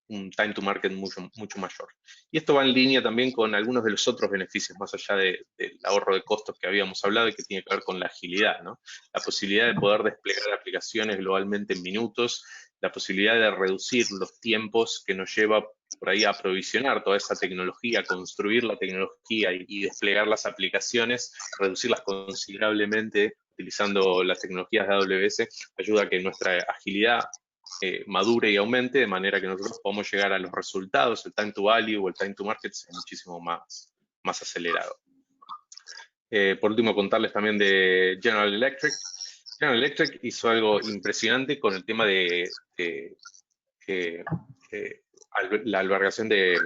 un time to market mucho mayor. Y esto va en línea también con algunos de los otros beneficios, más allá del ahorro de costos que habíamos hablado, y que tiene que ver con la agilidad, ¿no? La posibilidad de poder desplegar aplicaciones globalmente en minutos, la posibilidad de reducir los tiempos que nos lleva por ahí a aprovisionar toda esa tecnología, construir la tecnología y desplegar las aplicaciones, reducirlas considerablemente utilizando las tecnologías de AWS, ayuda a que nuestra agilidad madure y aumente, de manera que nosotros podamos llegar a los resultados, el time to value o el time to market es muchísimo más acelerado. Por último, contarles también de General Electric. General Electric hizo algo impresionante con el tema de la albergación de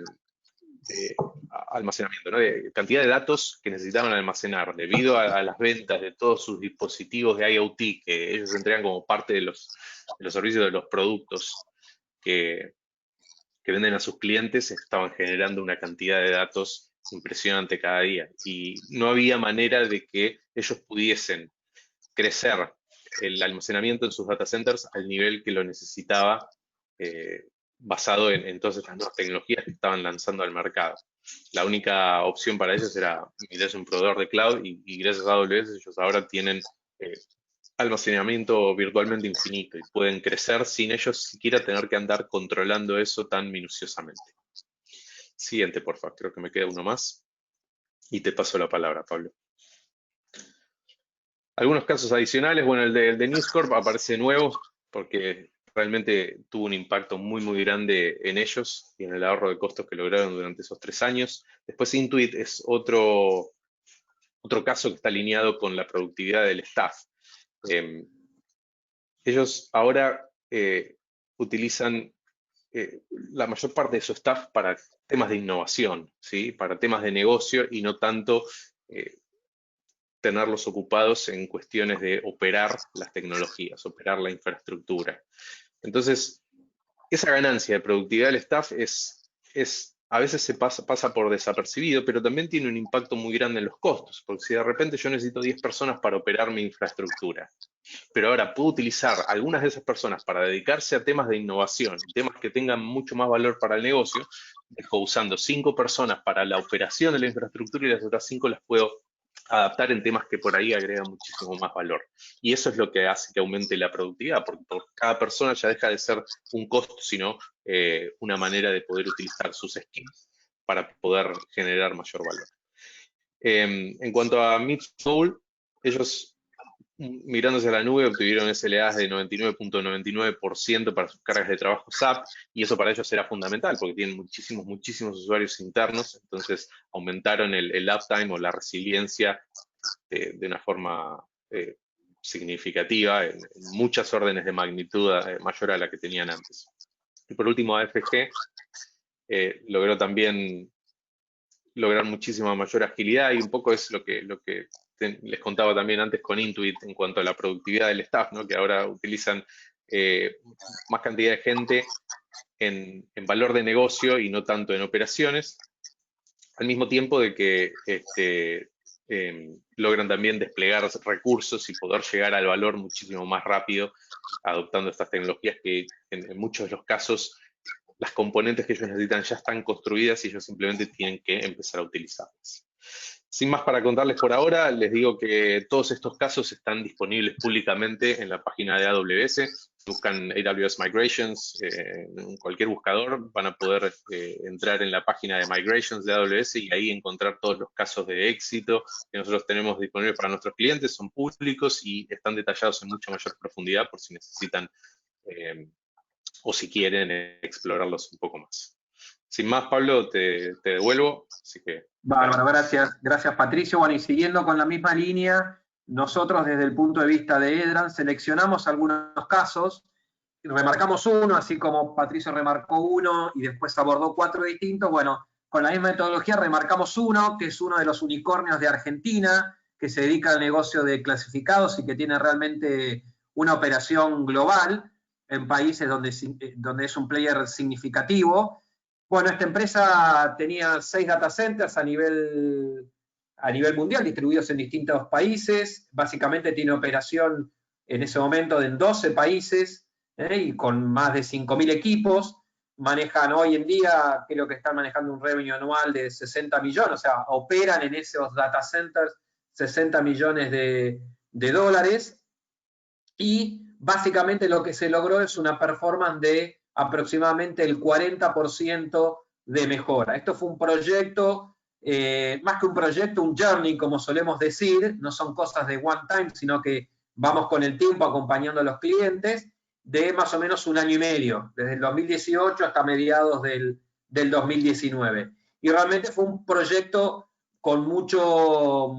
almacenamiento, ¿no? De cantidad de datos que necesitaban almacenar debido a las ventas de todos sus dispositivos de IoT que ellos entregan como parte de los servicios de los productos que venden a sus clientes. Estaban generando una cantidad de datos impresionante cada día, y no había manera de que ellos pudiesen crecer el almacenamiento en sus data centers al nivel que lo necesitaba, basado en todas estas nuevas tecnologías que estaban lanzando al mercado. La única opción para ellos era migrarse a un proveedor de cloud, y gracias a AWS ellos ahora tienen almacenamiento virtualmente infinito y pueden crecer sin ellos siquiera tener que andar controlando eso tan minuciosamente. Siguiente, por favor, creo que me queda uno más. Y te paso la palabra, Pablo. Algunos casos adicionales, bueno, el de News Corp aparece nuevo porque realmente tuvo un impacto muy, muy grande en ellos y en el ahorro de costos que lograron durante esos 3 años. Después Intuit es otro caso que está alineado con la productividad del staff. Ellos ahora utilizan la mayor parte de su staff para temas de innovación, ¿sí? Para temas de negocio y no tanto tenerlos ocupados en cuestiones de operar las tecnologías, operar la infraestructura. Entonces, esa ganancia de productividad del staff a veces se pasa por desapercibido, pero también tiene un impacto muy grande en los costos, porque si de repente yo necesito 10 personas para operar mi infraestructura, pero ahora puedo utilizar algunas de esas personas para dedicarse a temas de innovación, temas que tengan mucho más valor para el negocio, dejo usando 5 personas para la operación de la infraestructura y las otras 5 las puedo adaptar en temas que por ahí agregan muchísimo más valor. Y eso es lo que hace que aumente la productividad, porque por cada persona ya deja de ser un costo, sino una manera de poder utilizar sus skills para poder generar mayor valor. En cuanto a Meet Soul, ellos migrándose a la nube obtuvieron SLAs de 99.99% para sus cargas de trabajo SAP, y eso para ellos era fundamental porque tienen muchísimos, muchísimos usuarios internos, entonces aumentaron el uptime o la resiliencia de una forma significativa, en muchas órdenes de magnitud mayor a la que tenían antes. Y por último, AFG logró también lograr muchísima mayor agilidad, y un poco es lo que les contaba también antes con Intuit en cuanto a la productividad del staff, ¿no? Que ahora utilizan más cantidad de gente en valor de negocio y no tanto en operaciones, al mismo tiempo de que logran también desplegar recursos y poder llegar al valor muchísimo más rápido adoptando estas tecnologías que en muchos de los casos las componentes que ellos necesitan ya están construidas y ellos simplemente tienen que empezar a utilizarlas. Sin más para contarles por ahora, les digo que todos estos casos están disponibles públicamente en la página de AWS. Buscan AWS Migrations en cualquier buscador, van a poder entrar en la página de Migrations de AWS y ahí encontrar todos los casos de éxito que nosotros tenemos disponibles para nuestros clientes. Son públicos y están detallados en mucha mayor profundidad por si necesitan o si quieren explorarlos un poco más. Sin más, Pablo, te devuelvo. Así que, bárbaro, gracias Patricio. Bueno, y siguiendo con la misma línea, nosotros desde el punto de vista de Edran seleccionamos algunos casos, remarcamos uno, así como Patricio remarcó uno y después abordó 4 distintos. Bueno, con la misma metodología remarcamos uno, que es uno de los unicornios de Argentina, que se dedica al negocio de clasificados y que tiene realmente una operación global en países donde es un player significativo. Bueno, esta empresa tenía 6 data centers a nivel mundial, distribuidos en distintos países. Básicamente tiene operación en ese momento en 12 países y con más de 5.000 equipos. Manejan hoy en día, creo que están manejando un revenue anual de 60 millones, o sea, operan en esos data centers 60 millones de dólares. Y básicamente lo que se logró es una performance de aproximadamente el 40% de mejora. Esto fue un proyecto, más que un proyecto, un journey, como solemos decir, no son cosas de one time, sino que vamos con el tiempo acompañando a los clientes, de más o menos 1 año y medio, desde el 2018 hasta mediados del 2019. Y realmente fue un proyecto con muchos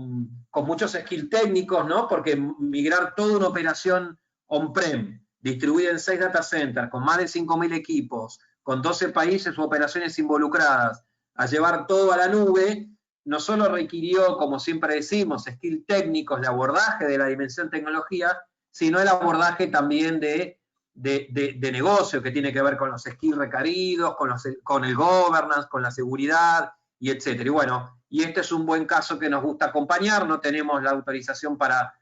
skills técnicos, ¿no? Porque migrar toda una operación on-prem, distribuida en 6 data centers, con más de 5.000 equipos, con 12 países u operaciones involucradas, a llevar todo a la nube, no solo requirió, como siempre decimos, skills técnicos de abordaje de la dimensión tecnología, sino el abordaje también de negocio, que tiene que ver con los skills requeridos, con el governance, con la seguridad, y etcétera. Y bueno, y este es un buen caso que nos gusta acompañar, no tenemos la autorización para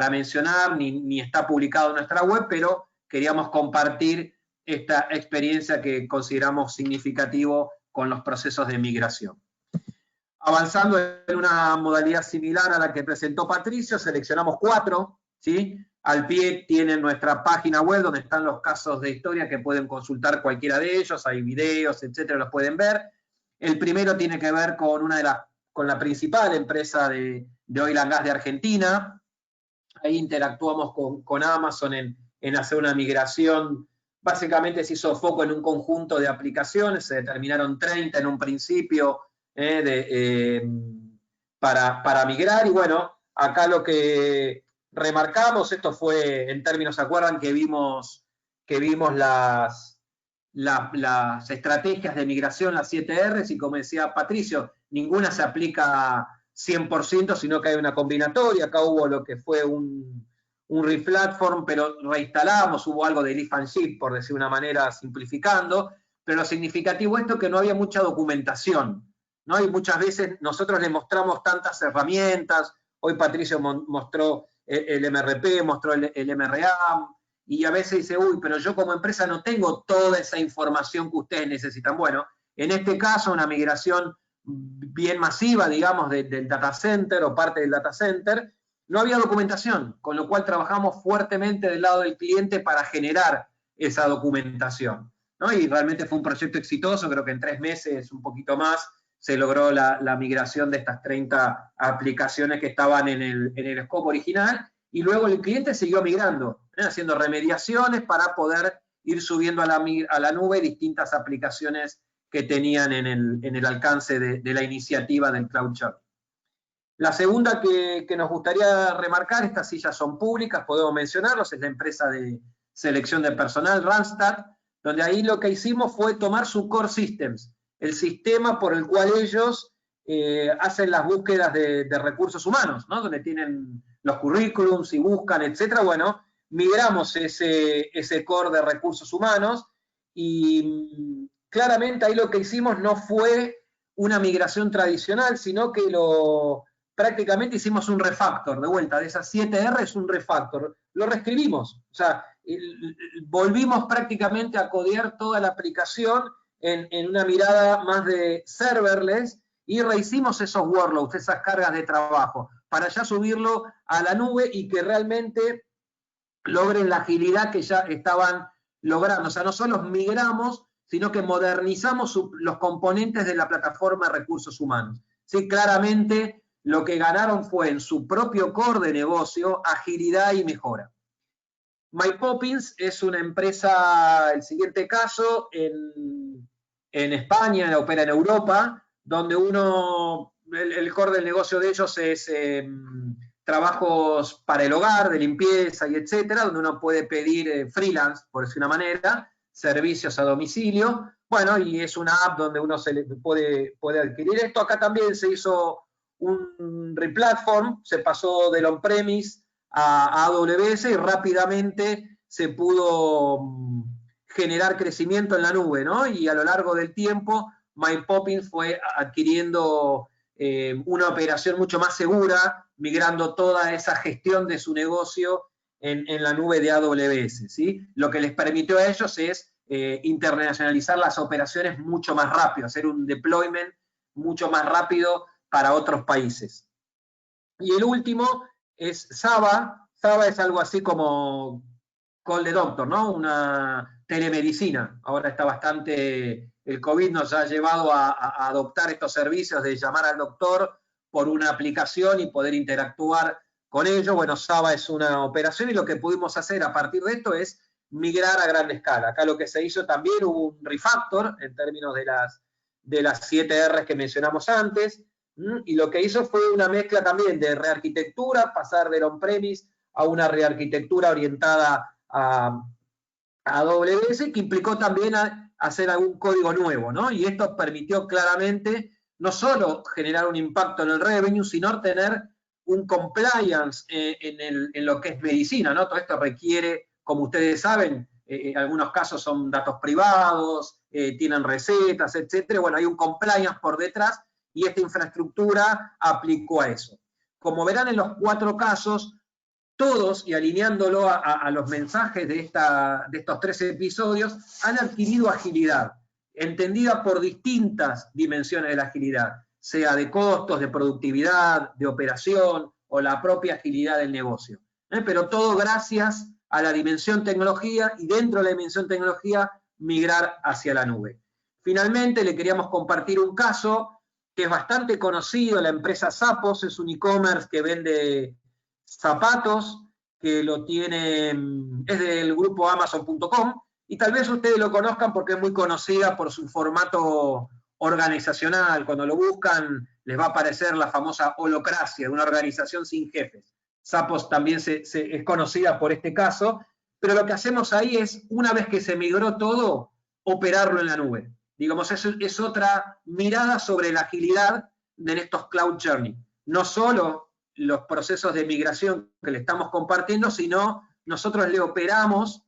mencionar, ni está publicado en nuestra web, pero queríamos compartir esta experiencia que consideramos significativo con los procesos de migración. Avanzando en una modalidad similar a la que presentó Patricio, seleccionamos 4, ¿sí? Al pie tienen nuestra página web donde están los casos de historia que pueden consultar cualquiera de ellos, hay videos, etcétera, los pueden ver. El primero tiene que ver con una de las la principal empresa de oil and gas de Argentina. Ahí interactuamos con Amazon en hacer una migración. Básicamente se hizo foco en un conjunto de aplicaciones, se determinaron 30 en un principio para migrar, y bueno, acá lo que remarcamos, esto fue en términos, ¿se acuerdan que vimos las estrategias de migración, las 7 R's, y como decía Patricio, ninguna se aplica 100%, sino que hay una combinatoria. Acá hubo lo que fue un replatform, pero reinstalamos, hubo algo de lift and shift, por decir una manera, simplificando, pero lo significativo esto es que no había mucha documentación, ¿no? Y muchas veces nosotros le mostramos tantas herramientas, hoy Patricio mostró el MRP, mostró el MRA, y a veces dice, uy, pero yo como empresa no tengo toda esa información que ustedes necesitan. Bueno, en este caso, una migración bien masiva, digamos, del data center o parte del data center, no había documentación, con lo cual trabajamos fuertemente del lado del cliente para generar esa documentación, ¿no? Y realmente fue un proyecto exitoso, creo que en 3 meses, un poquito más, se logró la migración de estas 30 aplicaciones que estaban en el scope original, y luego el cliente siguió migrando, haciendo remediaciones para poder ir subiendo a la nube distintas aplicaciones que tenían en el alcance de la iniciativa del Cloud Shop. La segunda que nos gustaría remarcar, estas sillas son públicas, podemos mencionarlos, es la empresa de selección de personal, Randstad, donde ahí lo que hicimos fue tomar su core systems, el sistema por el cual ellos hacen las búsquedas de recursos humanos, ¿no? Donde tienen los currículums y buscan, etcétera. Bueno, migramos ese core de recursos humanos, y claramente ahí lo que hicimos no fue una migración tradicional, sino que prácticamente hicimos un refactor, de vuelta, de esas 7 R es un refactor, lo reescribimos, o sea, volvimos prácticamente a codear toda la aplicación en una mirada más de serverless, y rehicimos esos workloads, esas cargas de trabajo, para ya subirlo a la nube y que realmente logren la agilidad que ya estaban logrando. O sea, no solo migramos, sino que modernizamos los componentes de la plataforma de recursos humanos. Sí, claramente lo que ganaron fue en su propio core de negocio agilidad y mejora. MyPoppins es una empresa, el siguiente caso, en España, opera en Europa, donde el core del negocio de ellos es trabajos para el hogar, de limpieza y etcétera, donde uno puede pedir freelance, por decir una manera, servicios a domicilio. Bueno, y es una app donde uno puede adquirir esto. Acá también se hizo un replatform, se pasó del on-premise a AWS, y rápidamente se pudo generar crecimiento en la nube, ¿no? Y a lo largo del tiempo, MyPoppins fue adquiriendo una operación mucho más segura, migrando toda esa gestión de su negocio en la nube de AWS, ¿sí? Lo que les permitió a ellos es internacionalizar las operaciones mucho más rápido, hacer un deployment mucho más rápido para otros países. Y el último es Saba. Saba es algo así como Call the Doctor, ¿no? Una telemedicina. Ahora está bastante, el COVID nos ha llevado a adoptar estos servicios de llamar al doctor por una aplicación y poder interactuar con ello. Bueno, Saba es una operación, y lo que pudimos hacer a partir de esto es migrar a gran escala. Acá lo que se hizo también, hubo un refactor en términos de las 7 R's que mencionamos antes, y lo que hizo fue una mezcla también de rearquitectura, pasar del on-premise a una rearquitectura orientada a AWS, que implicó también hacer algún código nuevo, ¿no? Y esto permitió claramente no solo generar un impacto en el revenue, sino tener un compliance en lo que es medicina, ¿no? Todo esto requiere, como ustedes saben, algunos casos son datos privados, tienen recetas, etcétera. Bueno, hay un compliance por detrás, y esta infraestructura aplicó a eso. Como verán en los 4 casos, todos, y alineándolo a los mensajes de estos 3 episodios, han adquirido agilidad, entendida por distintas dimensiones de la agilidad, sea de costos, de productividad, de operación, o la propia agilidad del negocio. Pero todo gracias a la dimensión tecnología, y dentro de la dimensión tecnología, migrar hacia la nube. Finalmente, le queríamos compartir un caso que es bastante conocido, la empresa Zappos, es un e-commerce que vende zapatos, que lo tiene, es del grupo Amazon.com, y tal vez ustedes lo conozcan porque es muy conocida por su formato organizacional. Cuando lo buscan, les va a aparecer la famosa holocracia, una organización sin jefes. Zappos también es conocida por este caso, pero lo que hacemos ahí es, una vez que se migró todo, operarlo en la nube. Digamos, es otra mirada sobre la agilidad de estos Cloud Journey. No solo los procesos de migración que le estamos compartiendo, sino nosotros le operamos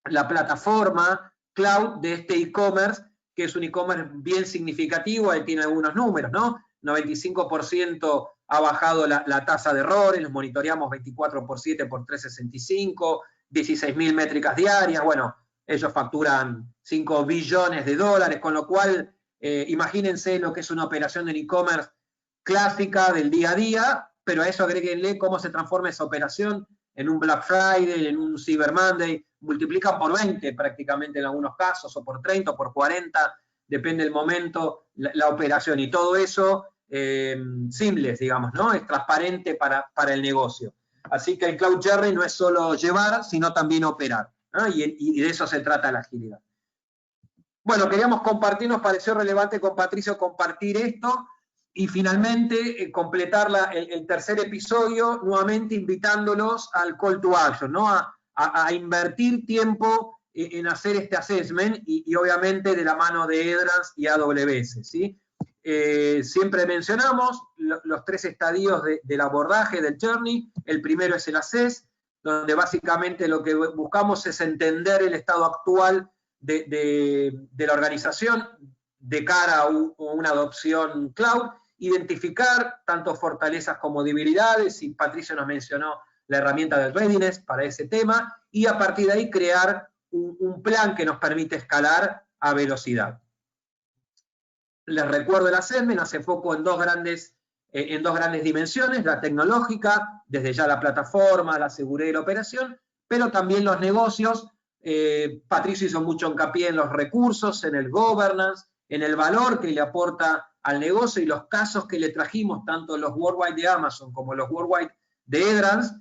la plataforma cloud de este e-commerce, que es un e-commerce bien significativo, ahí tiene algunos números, ¿no? 95% ha bajado la tasa de errores, los monitoreamos 24/7 por 365, 16.000 métricas diarias, bueno, ellos facturan 5 billones de dólares, con lo cual imagínense lo que es una operación de e-commerce clásica del día a día, pero a eso agréguenle cómo se transforma esa operación en un Black Friday, en un Cyber Monday, multiplican por 20 prácticamente en algunos casos, o por 30, o por 40, depende del momento, la operación, y todo eso seamless, digamos, ¿no? Es transparente para el negocio. Así que el Cloud Journey no es solo llevar, sino también operar, ¿no? Y de eso se trata la agilidad. Bueno, queríamos compartir, nos pareció relevante con Patricio compartir esto, y finalmente completar el tercer episodio, nuevamente invitándolos al call to action, ¿no? A invertir tiempo en hacer este assessment, y obviamente de la mano de Edrans y AWS, ¿sí? Siempre mencionamos los 3 estadios del abordaje del journey. El primero es el assess, donde básicamente lo que buscamos es entender el estado actual de la organización de cara a una adopción cloud, identificar tanto fortalezas como debilidades, y Patricio nos mencionó la herramienta del readiness para ese tema, y a partir de ahí crear un plan que nos permite escalar a velocidad. Les recuerdo el assessment, hace foco en dos grandes dimensiones, la tecnológica, desde ya la plataforma, la seguridad y la operación, pero también los negocios. Patricio hizo mucho hincapié en los recursos, en el governance, en el valor que le aporta al negocio, y los casos que le trajimos, tanto los Worldwide de Amazon como los Worldwide de Edrans,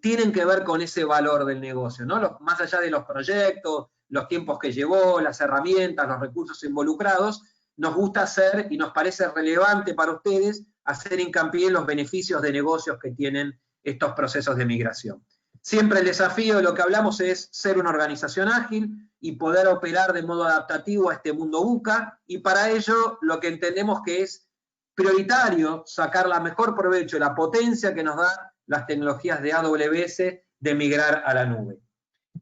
tienen que ver con ese valor del negocio, ¿no? Más allá de los proyectos, los tiempos que llevó, las herramientas, los recursos involucrados, nos gusta hacer, y nos parece relevante para ustedes, hacer hincapié en los beneficios de negocios que tienen estos procesos de migración. Siempre el desafío de lo que hablamos es ser una organización ágil y poder operar de modo adaptativo a este mundo VUCA, y para ello lo que entendemos que es prioritario sacar la mejor provecho, la potencia que nos da las tecnologías de AWS de migrar a la nube.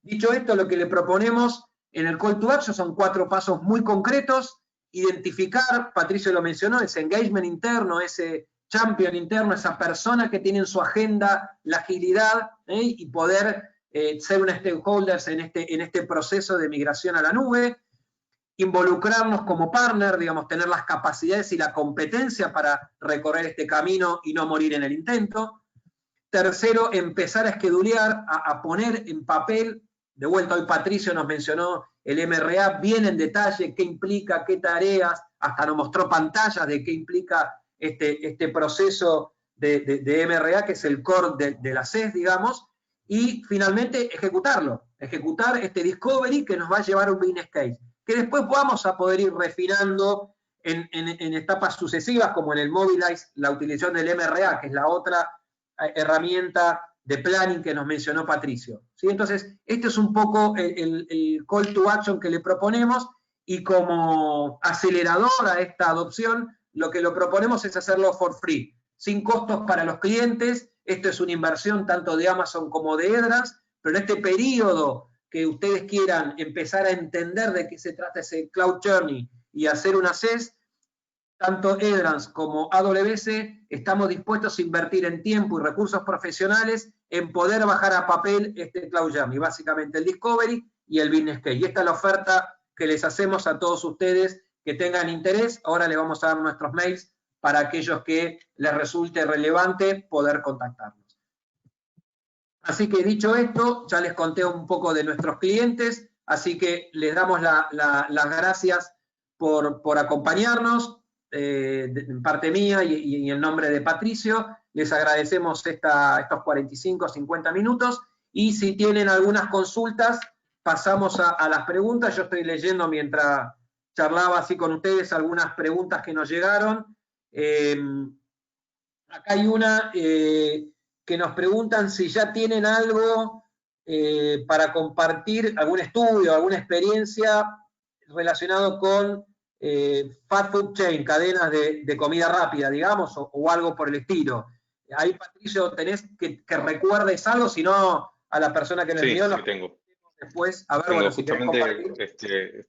Dicho esto, lo que le proponemos en el Call to Action son 4 pasos muy concretos: identificar, Patricio lo mencionó, ese engagement interno, ese champion interno, esa persona que tiene en su agenda la agilidad, y poder ser un stakeholder en este proceso de migración a la nube. Involucrarnos como partner, digamos, tener las capacidades y la competencia para recorrer este camino y no morir en el intento. Tercero, empezar a schedulear, a poner en papel. De vuelta, hoy Patricio nos mencionó el MRA bien en detalle, qué implica, qué tareas, hasta nos mostró pantallas de qué implica este proceso de MRA, que es el core de la CES, digamos, y finalmente ejecutar este discovery que nos va a llevar a un business case, que después vamos a poder ir refinando en etapas sucesivas, como en el Mobilize, la utilización del MRA, que es la otra herramienta de planning que nos mencionó Patricio, ¿sí? Entonces, este es un poco el call to action que le proponemos, y como acelerador a esta adopción, lo que lo proponemos es hacerlo for free, sin costos para los clientes. Esto es una inversión tanto de Amazon como de Edrans, pero en este periodo que ustedes quieran empezar a entender de qué se trata ese Cloud Journey y hacer un assess, tanto Edrans como AWS estamos dispuestos a invertir en tiempo y recursos profesionales en poder bajar a papel este Cloud Journey, básicamente el Discovery y el Business Case. Y esta es la oferta que les hacemos a todos ustedes que tengan interés. Ahora les vamos a dar nuestros mails para aquellos que les resulte relevante poder contactarnos. Así que dicho esto, ya les conté un poco de nuestros clientes, así que les damos las gracias por acompañarnos. en parte mía y en nombre de Patricio, les agradecemos estos 45, 50 minutos, y si tienen algunas consultas, pasamos a las preguntas. Yo estoy leyendo mientras charlaba así con ustedes algunas preguntas que nos llegaron. Acá hay una que nos preguntan si ya tienen algo para compartir, algún estudio, alguna experiencia relacionado con fast food chain, cadenas de comida rápida, digamos, o algo por el estilo. Ahí, Patricio, tenés que recuerdes algo, si no, a la persona que nos envió. Sí, tengo. Después, a ver, Tengo, bueno, si querés compartir.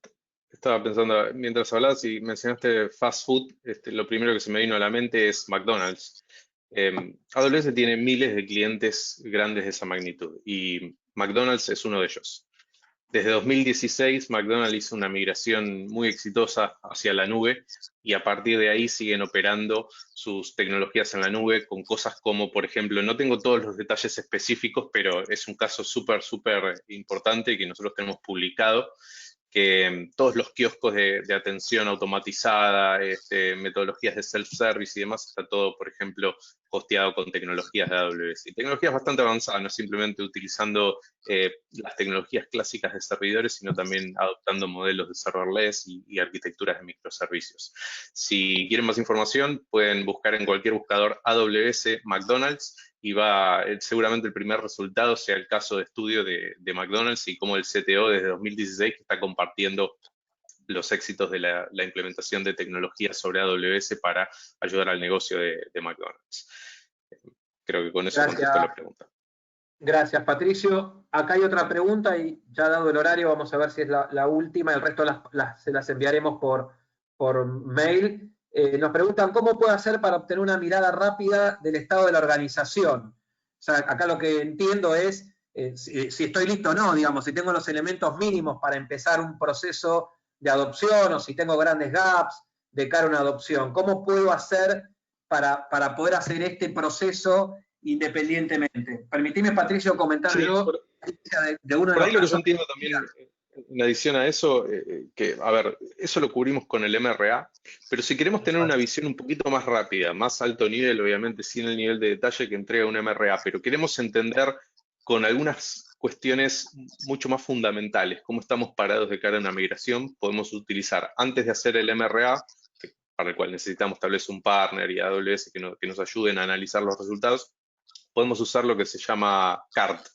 Estaba pensando, mientras hablabas y mencionaste fast food, lo primero que se me vino a la mente es McDonald's. AWS tiene miles de clientes grandes de esa magnitud y McDonald's es uno de ellos. Desde 2016, McDonald's hizo una migración muy exitosa hacia la nube y a partir de ahí siguen operando sus tecnologías en la nube con cosas como, por ejemplo, no tengo todos los detalles específicos, pero es un caso súper importante que nosotros tenemos publicado, que todos los kioscos de atención automatizada, metodologías de self-service y demás, está todo, por ejemplo, hosteado con tecnologías de AWS. Y tecnologías bastante avanzadas, no simplemente utilizando las tecnologías clásicas de servidores, sino también adoptando modelos de serverless y arquitecturas de microservicios. Si quieren más información, pueden buscar en cualquier buscador AWS McDonald's, y seguramente el primer resultado sea el caso de estudio de McDonald's y cómo el CTO desde 2016 está compartiendo los éxitos de la implementación de tecnologías sobre AWS para ayudar al negocio de McDonald's. Creo que con eso contesto la pregunta. Gracias, Patricio. Acá hay otra pregunta y ya dado el horario vamos a ver si es la última, el resto se las enviaremos por mail. Nos preguntan cómo puedo hacer para obtener una mirada rápida del estado de la organización. O sea, acá lo que entiendo es si estoy listo o no, digamos, si tengo los elementos mínimos para empezar un proceso de adopción o si tengo grandes gaps de cara a una adopción. ¿Cómo puedo hacer para poder hacer este proceso independientemente? Permitime, Patricio, comentar yo de uno de los casos. Por ahí lo que yo entiendo también, en adición a eso, que, a ver, eso lo cubrimos con el MRA, pero si queremos tener una visión un poquito más rápida, más alto nivel, obviamente sin el nivel de detalle que entrega un MRA, pero queremos entender con algunas cuestiones mucho más fundamentales cómo estamos parados de cara a una migración, podemos utilizar, antes de hacer el MRA, para el cual necesitamos tal vez un partner y AWS que nos ayuden a analizar los resultados, podemos usar lo que se llama CART,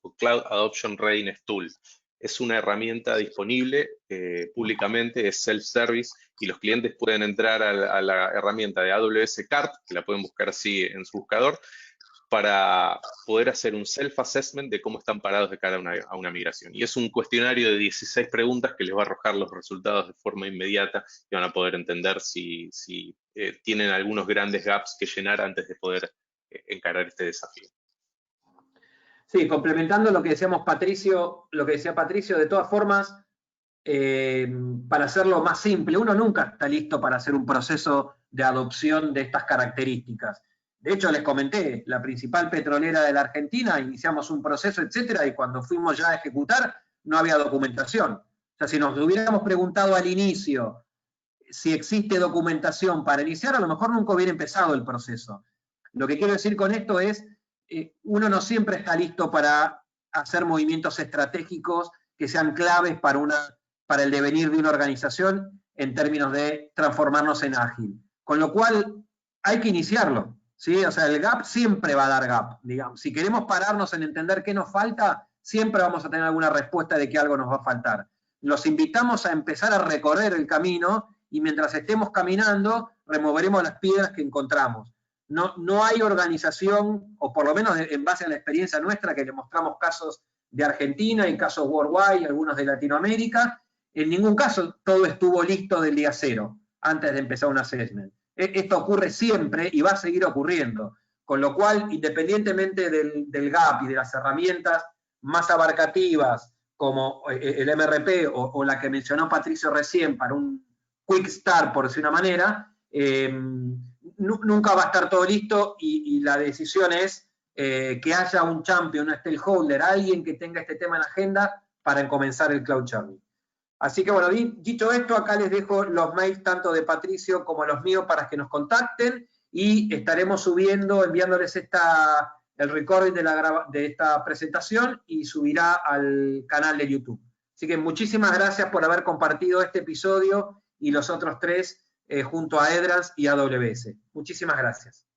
o Cloud Adoption Readiness Tool. Es una herramienta disponible públicamente, es self-service, y los clientes pueden entrar a la herramienta de AWS CART, que la pueden buscar así en su buscador, para poder hacer un self-assessment de cómo están parados de cara a una migración. Y es un cuestionario de 16 preguntas que les va a arrojar los resultados de forma inmediata y van a poder entender si tienen algunos grandes gaps que llenar antes de poder encarar este desafío. Sí, complementando lo que decíamos Patricio, lo que decía Patricio, de todas formas, para hacerlo más simple, uno nunca está listo para hacer un proceso de adopción de estas características. De hecho, les comenté, la principal petrolera de la Argentina, iniciamos un proceso, etcétera, y cuando fuimos ya a ejecutar, no había documentación. O sea, si nos hubiéramos preguntado al inicio si existe documentación para iniciar, a lo mejor nunca hubiera empezado el proceso. Lo que quiero decir con esto es, uno no siempre está listo para hacer movimientos estratégicos que sean claves para el devenir de una organización en términos de transformarnos en ágil. Con lo cual, hay que iniciarlo, ¿sí? O sea, el gap siempre va a dar gap, digamos. Si queremos pararnos en entender qué nos falta, siempre vamos a tener alguna respuesta de que algo nos va a faltar. Los invitamos a empezar a recorrer el camino y mientras estemos caminando, removeremos las piedras que encontramos. No hay organización, o por lo menos en base a la experiencia nuestra, que le mostramos casos de Argentina y casos worldwide, algunos de Latinoamérica, en ningún caso todo estuvo listo del día cero, antes de empezar un assessment. Esto ocurre siempre y va a seguir ocurriendo, con lo cual, independientemente del gap y de las herramientas más abarcativas, como el MRP o la que mencionó Patricio recién para un quick start, por decir una manera, nunca va a estar todo listo y la decisión es que haya un champion, un stakeholder, alguien que tenga este tema en la agenda para comenzar el Cloud Journey. Así que bueno, dicho esto, acá les dejo los mails tanto de Patricio como los míos para que nos contacten y estaremos subiendo, enviándoles el recording de esta presentación y subirá al canal de YouTube. Así que muchísimas gracias por haber compartido este episodio y los otros 3 junto a Edrans y AWS. Muchísimas gracias.